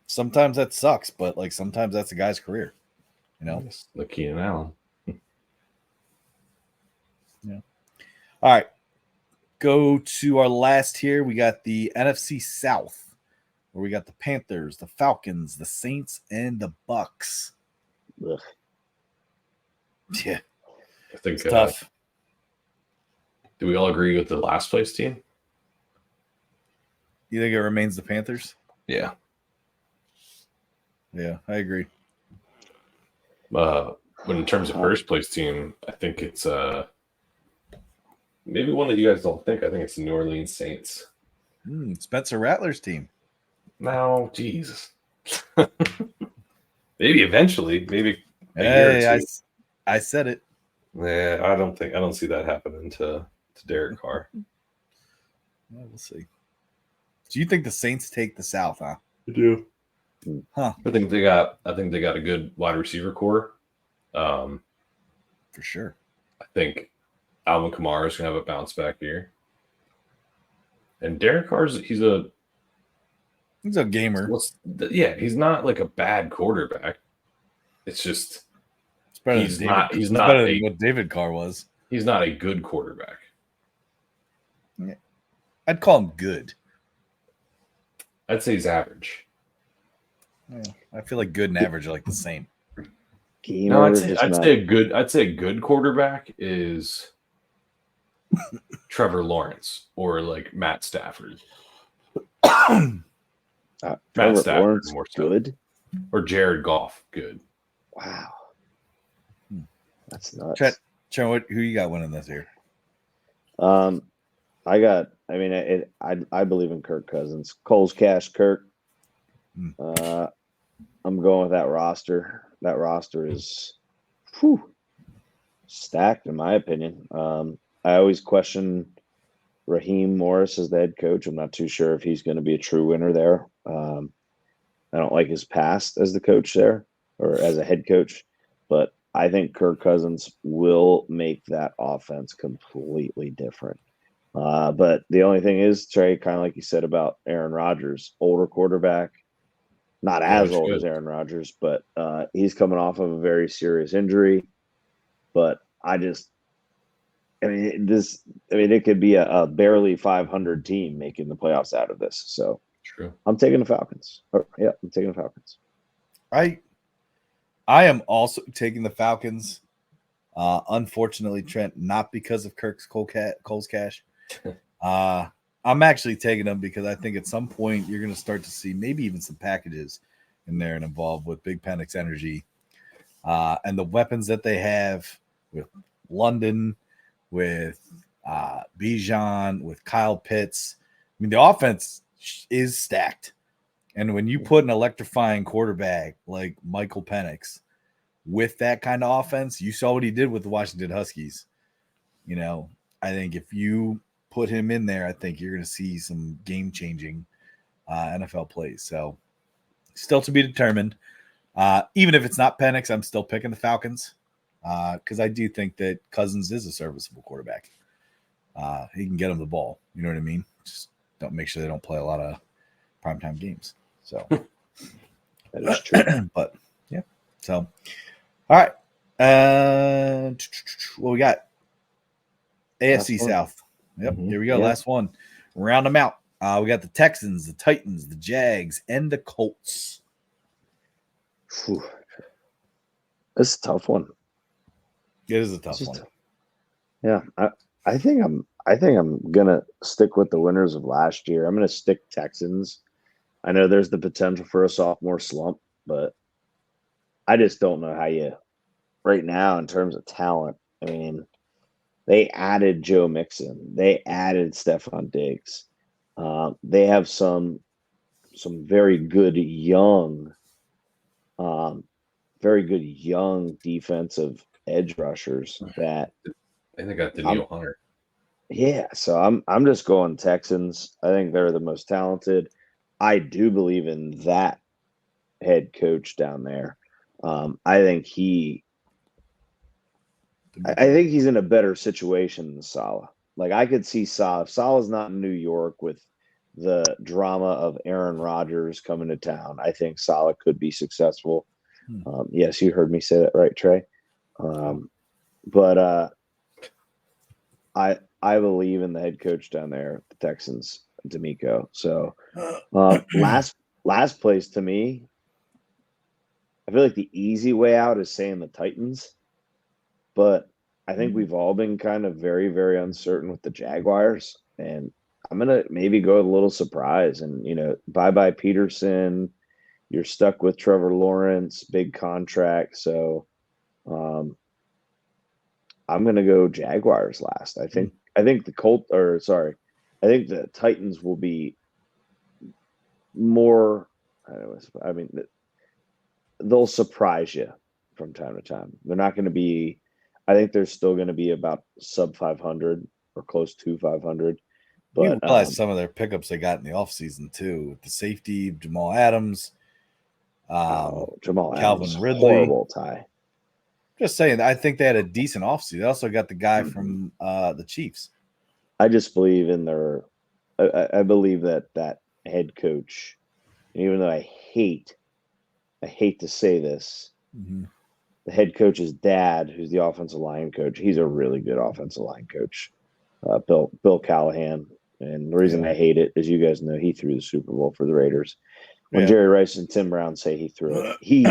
Sometimes that sucks, but like sometimes that's a guy's career, you know. Like Keenan Allen. Yeah. All right. Go to our last here. We got the NFC South, where we got the Panthers, the Falcons, the Saints, and the Bucks. Ugh. Yeah. I think it's tough. Do we all agree with the last place team? You think it remains the Panthers? Yeah. Yeah, I agree. But in terms of first place team, I think it's maybe one that you guys don't think. I think it's the New Orleans Saints. Spencer Rattler's team. No, Jesus. Maybe eventually, maybe. Hey, I said it. Yeah, I don't see that happening to Derek Carr. Yeah, we'll see. Do you think the Saints take the South, huh? I do. Huh. I think they got a good wide receiver core. For sure. I think Alvin Kamara is gonna have a bounce back year. And Derek Carr's he's a gamer. He's not like a bad quarterback. It's just he's better than what David Carr was. He's not a good quarterback. Yeah. I'd call him good. I'd say he's average. Yeah, I feel like good and average are like the same. No, I'd say a good quarterback is Trevor Lawrence or like Matt Stafford. Matt Stafford Lawrence, more so. Good, or Jared Goff, good. Wow, that's nuts. Trent, who you got winning this year? I believe in Kirk Cousins. Cole's cash, Kirk. I'm going with that roster. That roster is stacked, in my opinion. I always question Raheem Morris as the head coach. I'm not too sure if he's going to be a true winner there. I don't like his past as the coach there or as a head coach, but I think Kirk Cousins will make that offense completely different. But the only thing is, Trey, kind of like you said about Aaron Rodgers, older quarterback, not as old as Aaron Rodgers, but he's coming off of a very serious injury. But it could be a barely 500 team making the playoffs out of this. So true. I'm taking the Falcons. I'm taking the Falcons. I am also taking the Falcons. Unfortunately, Trent, not because of Cole's cash. I'm actually taking them because I think at some point you're going to start to see maybe even some packages in there and involved with Big Penix Energy and the weapons that they have with London, with Bijan, with Kyle Pitts. I mean, the offense is stacked. And when you put an electrifying quarterback like Michael Penix with that kind of offense, you saw what he did with the Washington Huskies. You know, I think if you put him in there, I think you're going to see some game-changing NFL plays. So still to be determined. Even if it's not Penix, I'm still picking the Falcons because I do think that Cousins is a serviceable quarterback. he can get them the ball. You know what I mean? Just don't make sure they don't play a lot of primetime games. So that is true. But yeah. So all right. What we got? AFC South. Yep. Here we go. Last one. Round them out. We got the Texans, the Titans, the Jags, and the Colts. Whew. This is a tough one. It is a tough one. Yeah, I think I'm gonna stick with the winners of last year. I'm gonna stick Texans. I know there's the potential for a sophomore slump, but I just don't know how you right now in terms of talent. I mean, they added Joe Mixon, they added Stephon Diggs. They have some very good young defensive edge rushers that they got Danielle Hunter. Yeah, so I'm just going Texans. I think they're the most talented. I do believe in that head coach down there. I think he's in a better situation than Saleh. Like I could see Saleh. If Saleh's not in New York with the drama of Aaron Rodgers coming to town, I think Saleh could be successful. Yes, you heard me say that right, Trey. But I believe in the head coach down there, the Texans, D'Amico. So last place to me, I feel like the easy way out is saying the Titans, but I think we've all been kind of very, very uncertain with the Jaguars, and I'm gonna maybe go with a little surprise. And bye Peterson. You're stuck with Trevor Lawrence, big contract. So I'm gonna go Jaguars last. I think the Titans will be more. I mean, they'll surprise you from time to time. They're not going to be. I think they're still going to be about sub 500 or close to 500. But you realize some of their pickups they got in the offseason too, with the safety Jamal Adams, Jamal Calvin Adams, Ridley. Horrible tie. Just saying, I think they had a decent offseason. They also got the guy from the Chiefs. I just believe in their. I believe that head coach, even though I hate to say this, the head coach's dad, who's the offensive line coach, he's a really good offensive line coach, Bill Callahan. And the reason I hate it is you guys know he threw the Super Bowl for the Raiders. When Jerry Rice and Tim Brown say he threw it, he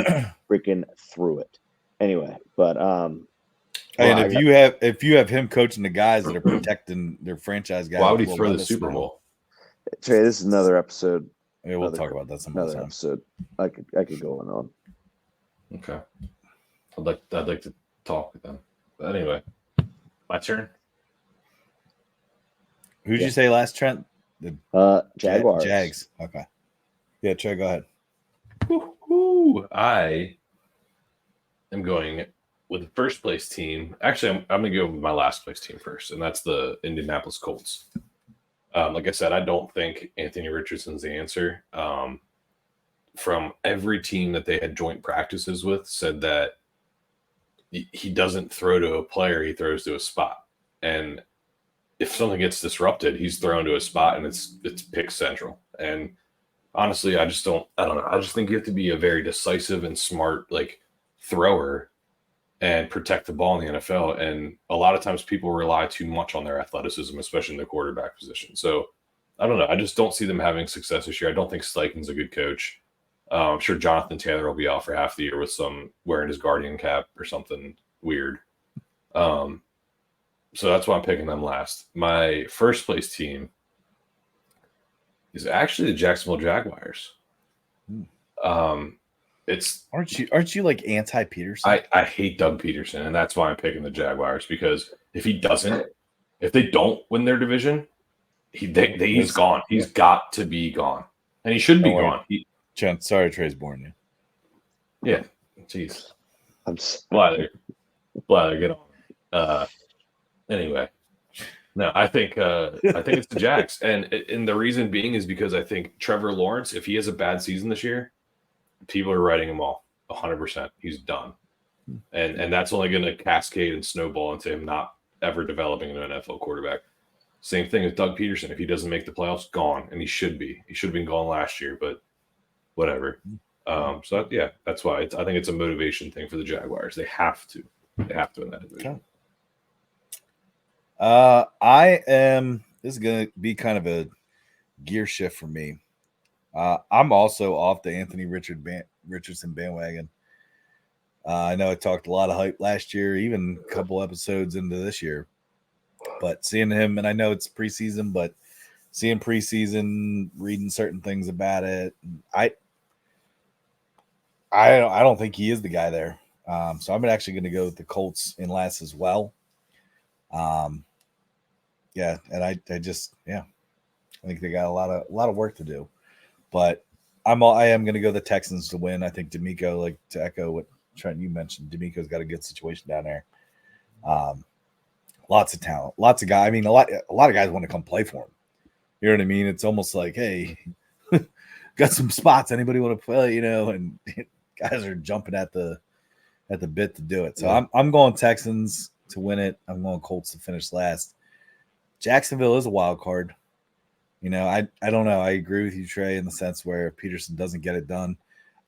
freaking threw it. Anyway, but and if you have him coaching the guys that are protecting their franchise guys, why would he throw the Super Bowl? Trey, this is another episode. Yeah, we'll talk about that some other time. Episode. I could go on. Okay, I'd like to talk with them. But anyway, my turn. Who'd you say last, Trent? The Jaguars. Jags. Okay. Yeah, Trey, go ahead. I am going with the first place team. Actually, I'm going to go with my last place team first, and that's the Indianapolis Colts. Like I said, I don't think Anthony Richardson's the answer. From every team that they had joint practices with, said that he doesn't throw to a player, he throws to a spot. And if something gets disrupted, he's thrown to a spot and it's pick central. And honestly, I don't know. I just think you have to be a very decisive and smart thrower and protect the ball in the NFL. And a lot of times people rely too much on their athleticism, especially in the quarterback position. So I don't know. I just don't see them having success this year. I don't think Steichen's a good coach. I'm sure Jonathan Taylor will be out for half the year with some wearing his Guardian cap or something weird. So that's why I'm picking them last. My first place team is actually the Jacksonville Jaguars. Aren't you like anti Peterson? I hate Doug Peterson, and that's why I'm picking the Jaguars, because if they don't win their division, he's gone. He's got to be gone, and he should be gone. Sorry, Trey's born you. Yeah, jeez. I'm Blather, get on. Anyway, no, I think it's the Jags, and the reason being is because I think Trevor Lawrence, if he has a bad season this year, people are writing him off 100%. He's done, and that's only going to cascade and snowball into him not ever developing an NFL quarterback. Same thing with Doug Peterson. If he doesn't make the playoffs, gone, and he should be. He should have been gone last year, but whatever. So yeah, that's why I think it's a motivation thing for the Jaguars. They have to win that division. Okay. This is going to be kind of a gear shift for me. I'm also off the Anthony Richardson bandwagon. I know I talked a lot of hype last year, even a couple episodes into this year. But seeing him, and I know it's preseason, but seeing preseason, reading certain things about it, I don't think he is the guy there. So I'm actually going to go with the Colts in last as well. Yeah, and I think they got a lot of work to do, but I am going to go the Texans to win. I think D'Amico, like to echo what Trent you mentioned, D'Amico's got a good situation down there. Lots of talent, lots of guys. I mean, a lot of guys want to come play for him. You know what I mean? It's almost like, hey, got some spots. Anybody want to play? And guys are jumping at the bit to do it. So I'm going Texans to win it. I'm going Colts to finish last. Jacksonville is a wild card. I don't know. I agree with you, Trey, in the sense where Peterson doesn't get it done.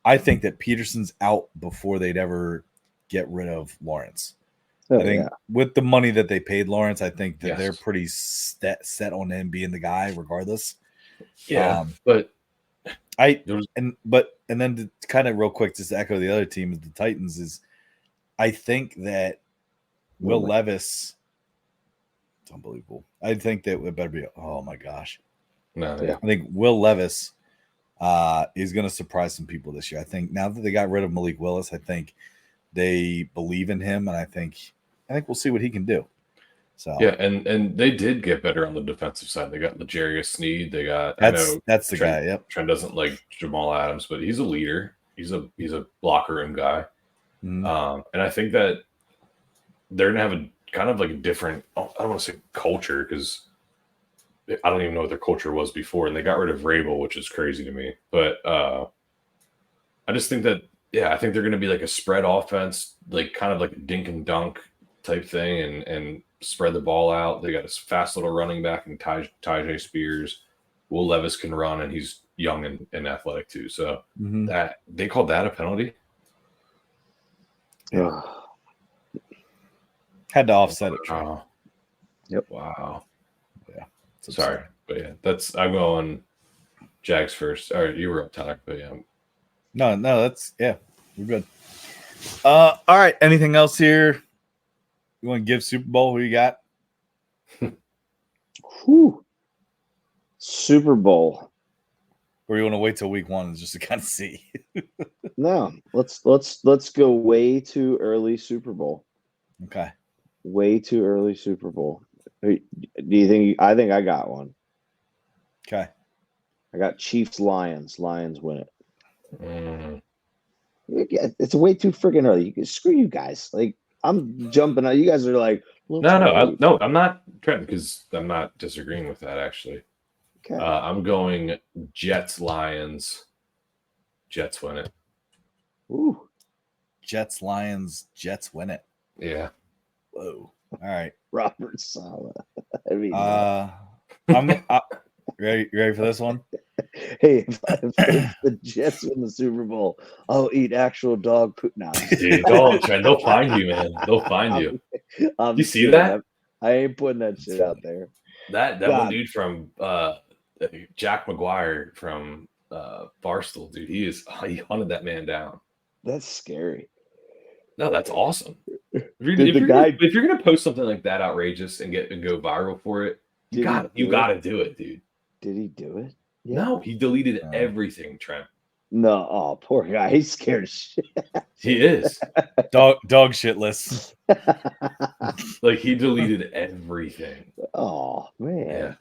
I think that Peterson's out before they'd ever get rid of Lawrence. I think with the money that they paid Lawrence, I think that they're pretty set on him being the guy regardless. Yeah, and then to kind of real quick, just to echo the other team, the Titans, is I think that Will Levis, it's unbelievable. I think that it better be. Oh my gosh, I think Will Levis is going to surprise some people this year. I think now that they got rid of Malik Willis, I think they believe in him, and I think we'll see what he can do. So yeah, and they did get better on the defensive side. They got L'Jarius Sneed. They got that's the guy. Yep. Trent doesn't like Jamal Adams, but he's a leader. He's a blocker room guy. Mm-hmm. And I think that they're gonna have a kind of like a different. I don't want to say culture because I don't even know what their culture was before, and they got rid of Rabel, which is crazy to me. But I just think that I think they're gonna be like a spread offense, like kind of like a dink and dunk type thing, and spread the ball out. They got a fast little running back in Tyjae Spears. Will Levis can run, and he's young and athletic too. So that they called that a penalty. Yeah, had to offset it. Wow. Yep. Wow. Yeah. Sorry, but I'm going Jags first. All right, you were up, Tyler, but yeah. No, we're good. All right. Anything else here? You want to give Super Bowl? Who you got? Super Bowl. Or you want to wait till week 1 just to kind of see? No, let's go way too early Super Bowl. Okay. Way too early Super Bowl. Do you think? I think I got one. Okay. I got Chiefs Lions. Lions win it. Mm. It's way too freaking early. Screw you guys. Like I'm jumping out. You guys are like, no, I'm not trying because I'm not disagreeing with that actually. Okay. I'm going Jets Lions. Jets win it. Ooh. Jets Lions. Jets win it. Yeah. Whoa. All right. Robert Saleh. I mean, I'm ready for this one? Hey, if the Jets win the Super Bowl, I'll eat actual dog poop now. Dude, they'll find you, man. They'll find you. You see that? I ain't putting that shit out there. That one dude from Jack McGuire from Barstool, dude, he hunted that man down. That's scary. No, that's awesome. If you're gonna post something like that outrageous and go viral for it, you gotta do it, dude. Did he do it? Yeah. No, he deleted everything, Trent. No, oh, poor guy. He's scared of shit. He is. Dog shitless. Like he deleted everything. Oh man. Yeah.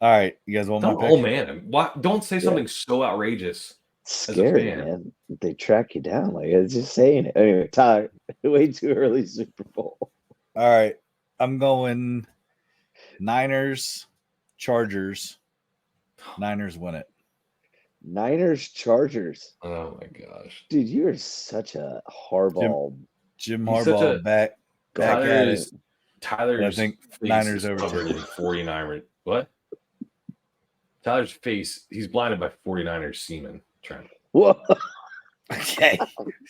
All right, you guys want my pick? Oh man, don't say something so outrageous. Scary, man. They track you down. Like it's just saying it. Anyway, Tyler, way too early Super Bowl. All right, I'm going Niners, Chargers. Niners win it. Niners, Chargers. Oh my gosh, dude, you are such a Harbaugh. Jim Harbaugh back at it. Tyler's I think face Niners is over covered in 49er. What? Tyler's face, he's blinded by 49ers semen. Trent. Whoa. Okay.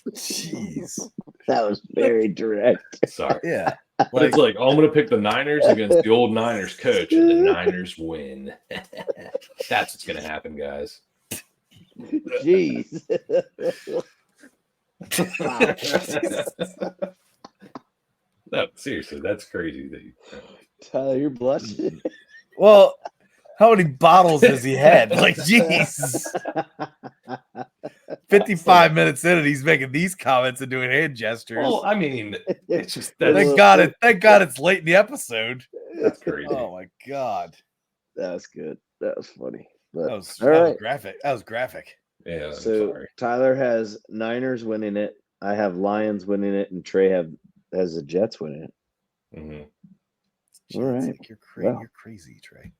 Jeez. That was very direct. Sorry. Yeah. But it's like, oh, I'm going to pick the Niners against the old Niners coach, and the Niners win. That's what's going to happen, guys. Jeez. No, seriously, that's crazy. Tyler, you're blushing. Well, how many bottles has he had? Like, jeez. 55 minutes in, and he's making these comments and doing hand gestures. Well, I mean, it's just thank God it's late in the episode. That's crazy. Oh my God. That's good. That was funny. But, That was graphic. That was graphic. Yeah. So sorry. Tyler has Niners winning it. I have Lions winning it, and Trey has the Jets winning it. Mm-hmm. All right. You're crazy, Trey.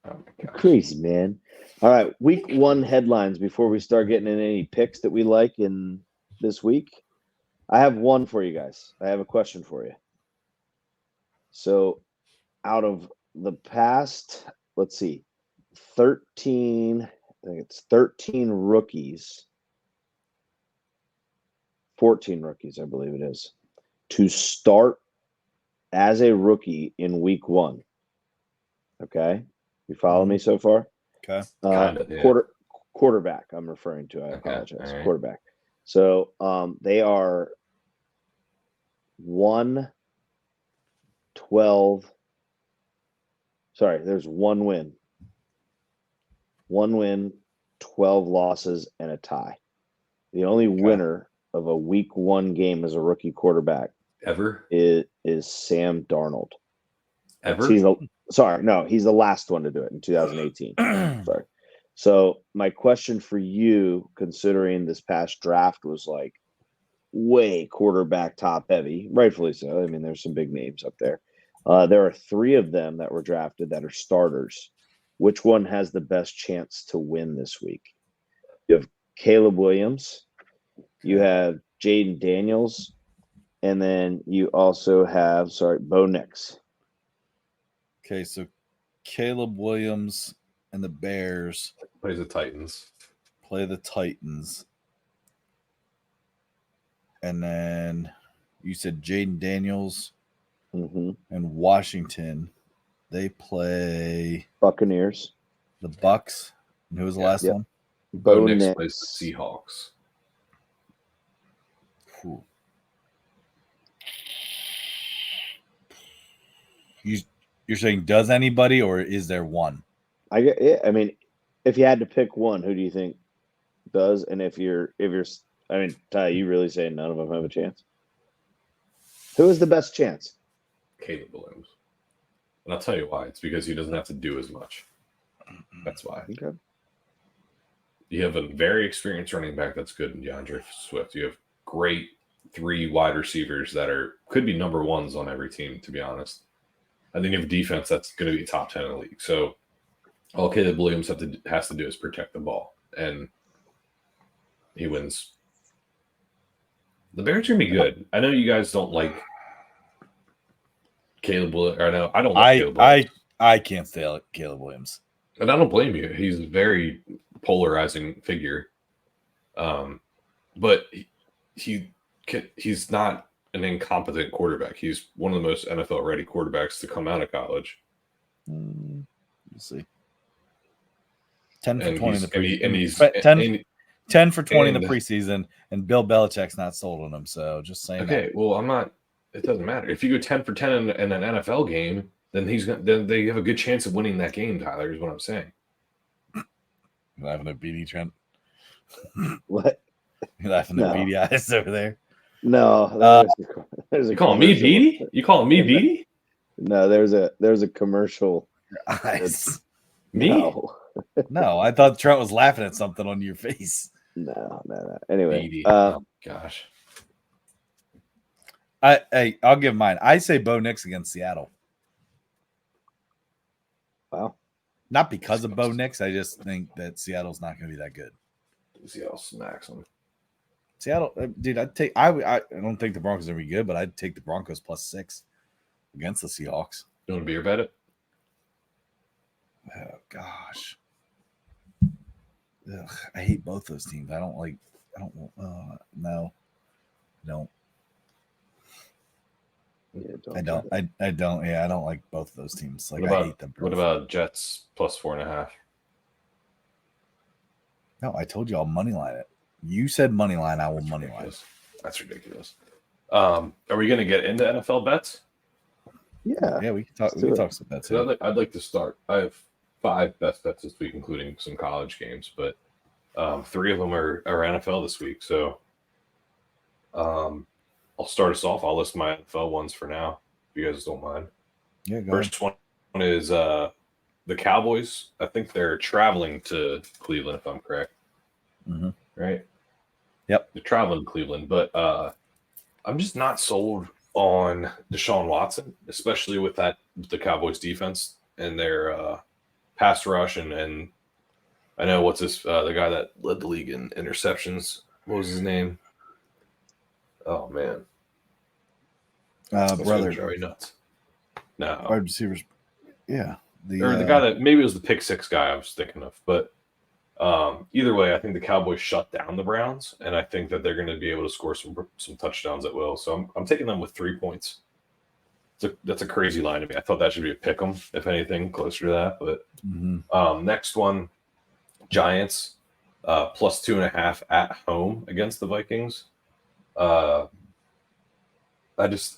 Oh my gosh. Crazy, man. All right. Week 1 headlines before we start getting in any picks that we like in this week. I have one for you guys. I have a question for you. So out of the past, let's see, 13, I think it's 13 rookies, 14 rookies, I believe it is, to start as a rookie in week 1. Okay. You follow me so far? Okay. Quarterback, I'm referring to. I apologize. Right. Quarterback. So they are 1-12. Sorry, there's 1 win. 1 win, 12 losses, and a tie. The only winner of a week 1 game as a rookie quarterback ever is Sam Darnold. Ever? He's the last one to do it in 2018. Sorry. So my question for you, considering this past draft was like way quarterback top heavy, rightfully so. I mean, there's some big names up there. There are 3 of them that were drafted that are starters. Which one has the best chance to win this week? You have Caleb Williams, you have Jaden Daniels, and then you also have, Bo Nix. Okay, so Caleb Williams and the Bears plays the Titans. Play the Titans. And then you said Jaden Daniels and Washington. They play Buccaneers. The Bucks. And who was the last one? Bo Nix plays the Seahawks. Ooh. You're saying does anybody, or is there one? I mean, if you had to pick one, who do you think does? And if you're, I mean, Ty, you really saying none of them have a chance? Who is the best chance? Caleb Williams. And I'll tell you why. It's because he doesn't have to do as much. That's why. Okay. You have a very experienced running back that's good in DeAndre Swift. You have great 3 wide receivers that could be number 1s on every team, to be honest. And then you have a defense that's going to be top 10 in the league. So all Caleb Williams has to do is protect the ball, and he wins. The Bears are going to be good. I know you guys don't like Caleb Williams. I know I don't like Caleb Williams. I can't stand Caleb Williams. And I don't blame you. He's a very polarizing figure. But he's not an incompetent quarterback. He's one of the most NFL-ready quarterbacks to come out of college. We'll see. 10 for 20 in the preseason. 10 for 20 in the preseason, and Bill Belichick's not sold on him. So just saying. Okay, well, I'm not. It doesn't matter if you go 10 for 10 in an NFL game. Then then they have a good chance of winning that game. Tyler is what I'm saying. You're laughing at beady, Trent. What? You're laughing at beady eyes over there. No, you calling me beady? You calling me beady? No, there's a commercial. Your eyes. Me? No, I thought Trent was laughing at something on your face. No. Anyway, oh gosh. I'll give mine. I say Bo Nix against Seattle. Wow. Not because of Bo Nix. I just think that Seattle's not going to be that good. Seattle smacks them. Seattle, dude, I don't think the Broncos are going to be good, but I'd take the Broncos +6. against the Seahawks. You want to beer bet it? Oh gosh. Ugh, I hate both those teams. I don't. No. Don't. Yeah, I don't. I don't. Yeah, I don't like both of those teams. Like, I hate them. What about Jets plus 4.5? No, I told you I'll money line it. You said money line. I will money line. That's ridiculous. Are we going to get into NFL bets? Yeah, we can talk. We can talk some bets. I'd like to start. I have 5 best bets this week, including some college games, but 3 of them are NFL this week. So I'll start us off. I'll list my NFL ones for now, if you guys don't mind. Yeah, go First one is the Cowboys. I think they're traveling to Cleveland, if I'm correct. Mm-hmm. Right? Yep. They're traveling to Cleveland, but I'm just not sold on Deshaun Watson, especially with the Cowboys defense and their pass rush. And I know the guy that led the league in interceptions. What was his name? Oh, man. Brother. Drive me nuts. No. Wide receivers. Yeah. The guy that maybe it was the pick 6 guy I was thinking of. But either way, I think the Cowboys shut down the Browns, and I think that they're going to be able to score some touchdowns at will. So I'm taking them with 3 points. That's a crazy line to me. I thought that should be a pick 'em, if anything, closer to that. But next one, Giants plus 2.5 at home against the Vikings. I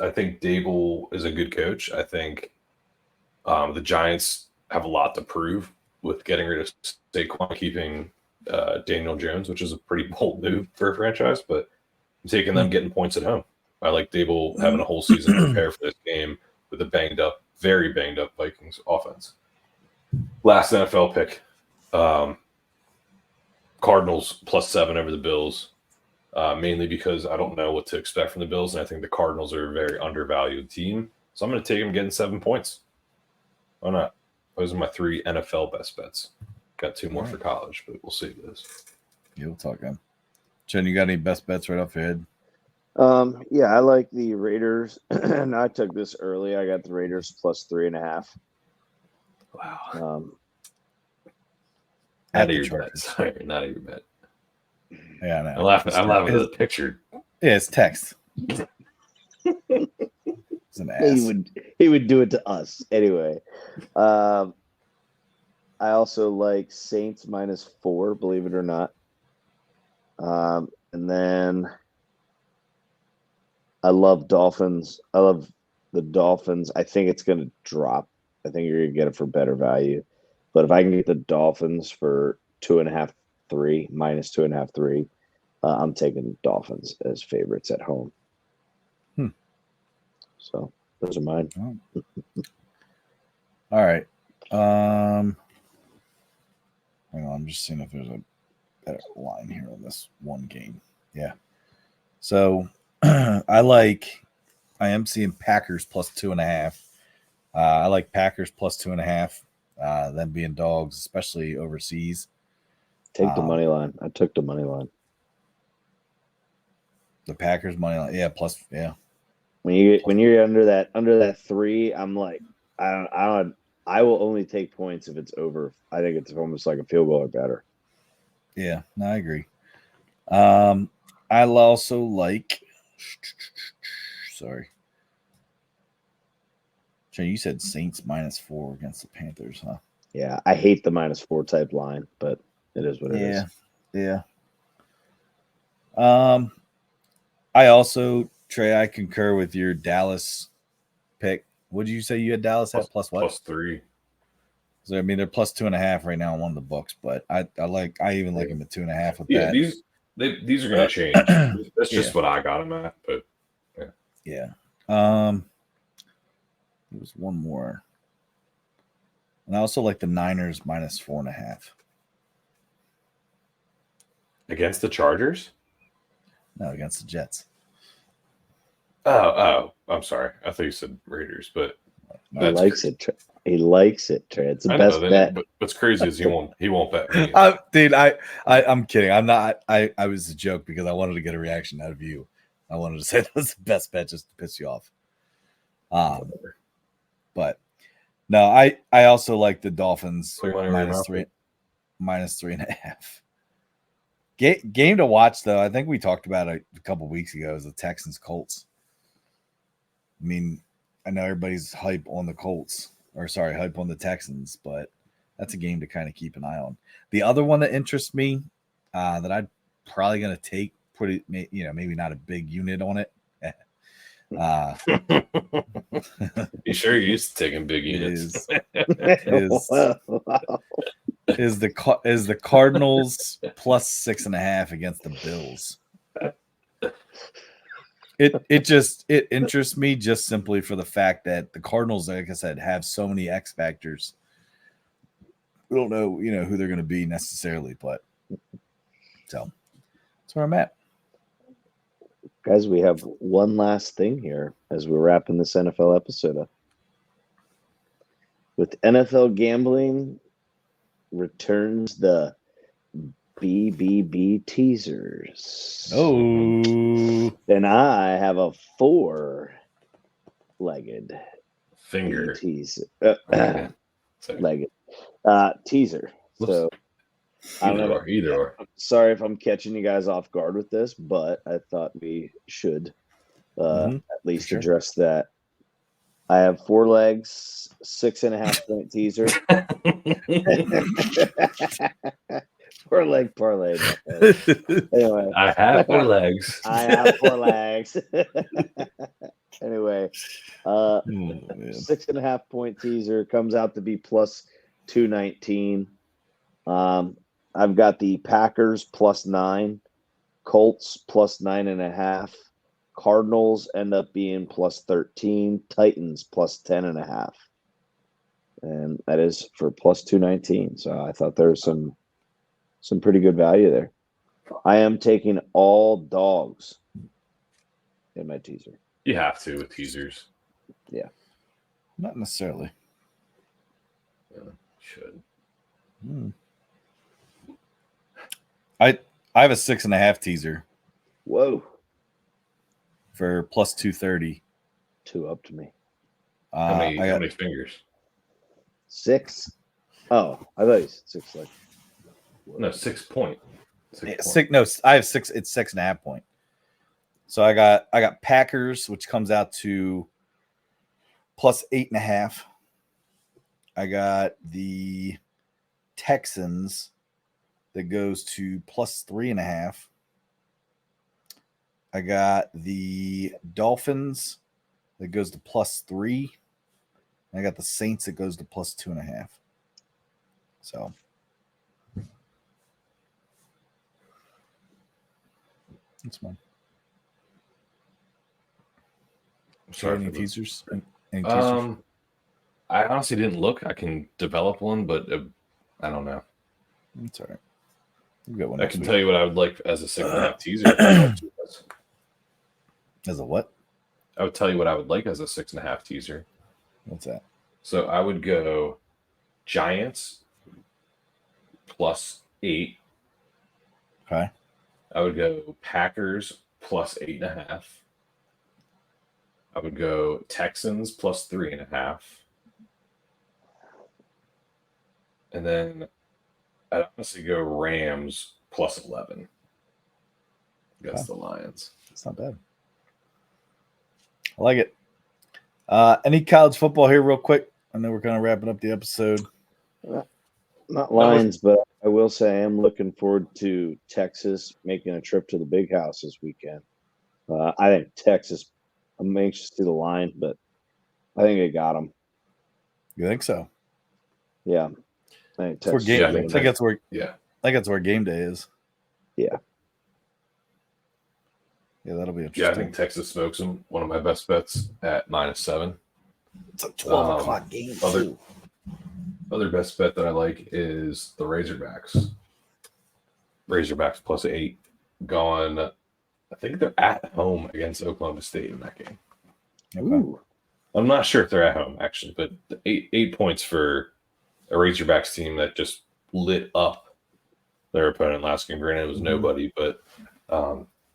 think Dable is a good coach. I think the Giants have a lot to prove with getting rid of Saquon, keeping Daniel Jones, which is a pretty bold move for a franchise, but I'm taking them getting points at home. I like Dable having a whole season to prepare for this game with a very banged up Vikings offense. Last NFL pick, Cardinals plus 7 over the Bills, mainly because I don't know what to expect from the Bills, and I think the Cardinals are a very undervalued team. So I'm going to take them getting 7 points. Why not? Those are my 3 NFL best bets. Got 2 more for college, but we'll see this. Yeah, we'll talk them. Chen, you got any best bets right off your head? Yeah, I like the Raiders, and I took this early. I got the Raiders plus 3.5. Wow. At Not the your Chargers. bet. Sorry, not your bet. Yeah, I know. I'm laughing at the picture. Yeah, it's text. It's an ass. He would do it to us anyway. I also like Saints minus 4, believe it or not. And then I love Dolphins. I love the Dolphins. I think it's going to drop. I think you're going to get it for better value. But if I can get the Dolphins for 2.5, 3, minus 2.5, 3, I'm taking Dolphins as favorites at home. So those are mine. All right. Hang on, I'm just seeing if there's a better line here on this one game. Yeah. So I am seeing Packers plus 2.5. I like Packers plus 2.5. Them being dogs, especially overseas. Take the money line. I took the money line. The Packers money line, yeah, plus, yeah. When you're under that 3, I'm like, I will only take points if it's over. I think it's almost like a field goal or better. Yeah, no, I agree. I'll also like. Sorry. Jay, you said Saints minus 4 against the Panthers, huh? Yeah, I hate the minus 4 type line, but it is what it is. Yeah. I also, Trey, I concur with your Dallas pick. What did you say you had Dallas at plus what? Plus 3. So I mean, they're plus 2.5 right now on one of the books, but I even like them at 2.5 with that. These are going to change. That's just what I got them at, but yeah. There was one more, and I also like the Niners minus 4.5 against the Chargers. No, against the Jets. Oh, I'm sorry. I thought you said Raiders, but he likes it. He likes it, Trey. It's the best bet. But what's crazy is he won't bet me. Dude, I'm kidding. I'm not. I was a joke because I wanted to get a reaction out of you. I wanted to say that was the best bet just to piss you off. But no, I also like the Dolphins -3.5. Game to watch though. I think we talked about it a couple weeks ago. Is the Texans Colts. I mean, I know everybody's hype on the Colts, hype on the Texans, but that's a game to kind of keep an eye on. The other one that interests me, that I'm probably going to take, maybe not a big unit on it. You sure you're used to taking big units? Is the Cardinals +6.5 against the Bills? It interests me just simply for the fact that the Cardinals, like I said, have so many X factors. We don't know, who they're going to be necessarily, but so that's where I'm at. Guys, we have one last thing here as we're wrapping this NFL episode up. With NFL gambling returns the BBB teasers. Oh, and I have a 4-legged finger teaser. legged teaser. So either or. Sorry if I'm catching you guys off guard with this, but I thought we should at least address that. I have 4 legs, 6.5 point teaser. 4-leg parlay. Anyway, I have 4 legs. I have 4 legs. Anyway, 6.5 point teaser comes out to be +219. I've got the Packers +9, Colts +9.5, Cardinals end up being +13, Titans +10.5, and that is for +219. So I thought there was some pretty good value there. I am taking all dogs in my teaser. You have to with teasers. Yeah, not necessarily. Should. I have a 6.5 teaser. Whoa. For +230. 2 up to me. How many fingers? 6. Oh, I thought you said 6 legs. No, 6 point. No, I have 6. It's 6.5 point. So I got Packers, which comes out to +8.5. I got the Texans that goes to +3.5. I got the Dolphins that goes to +3. I got the Saints that goes to +2.5. So that's fine. Sorry, any teasers? Any teasers? I honestly didn't look. I can develop one, but I don't know. That's all right. I can tell you what I would like as a 6.5 teaser. As a what? I would tell you what I would like as a 6.5 teaser. What's that? So I would go Giants +8. Okay. I would go Packers +8.5. I would go Texans +3.5. And then I'd honestly go Rams +11 against the Lions. That's not bad. I like it. Any college football here real quick? I know we're kind of wrapping up the episode. Not Lions, but I will say I am looking forward to Texas making a trip to the Big House this weekend. I think Texas, I'm anxious to see the line, but I think they got them. You think so? Yeah. I think Texas. I think that's where game day is. Yeah. Yeah, that'll be interesting. Yeah, I think Texas smokes them. One of my best bets at -7. It's a 12 o'clock game. Other best bet that I like is the Razorbacks. Razorbacks +8 going. I think they're at home against Oklahoma State in that game. Ooh. I'm not sure if they're at home actually, but the 8 points for a Razorbacks team that just lit up their opponent last game. Granted, it was nobody, but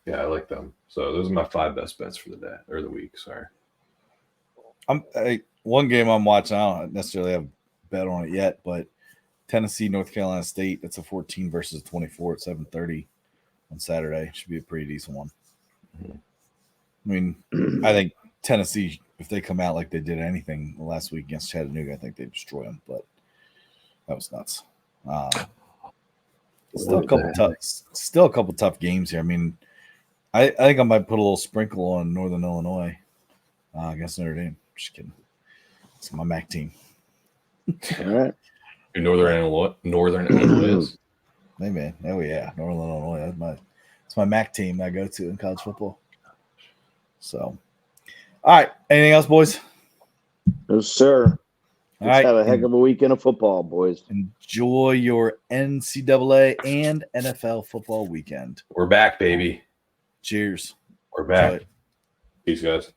yeah, I like them. So those are my 5 best bets for the day or the week. Sorry. one game I'm watching. I don't necessarily have a bet on it yet, but Tennessee, North Carolina State. That's a 14 versus 24 at 7:30 on Saturday. Should be a pretty decent one. I mean, I think Tennessee, if they come out like they did anything last week against Chattanooga, I think they destroy them. But that was nuts. Still a couple tough games here. I mean, I think I might put a little sprinkle on Northern Illinois against Notre Dame. Just kidding. It's my MAC team. All right. Northern Illinois. Hey man, oh yeah, Northern Illinois. It's my MAC team I go to in college football. So, all right. Anything else, boys? No, sir. Let's have a heck of a weekend of football, boys. Enjoy your NCAA and NFL football weekend. We're back, baby. Cheers. We're back. Peace, guys.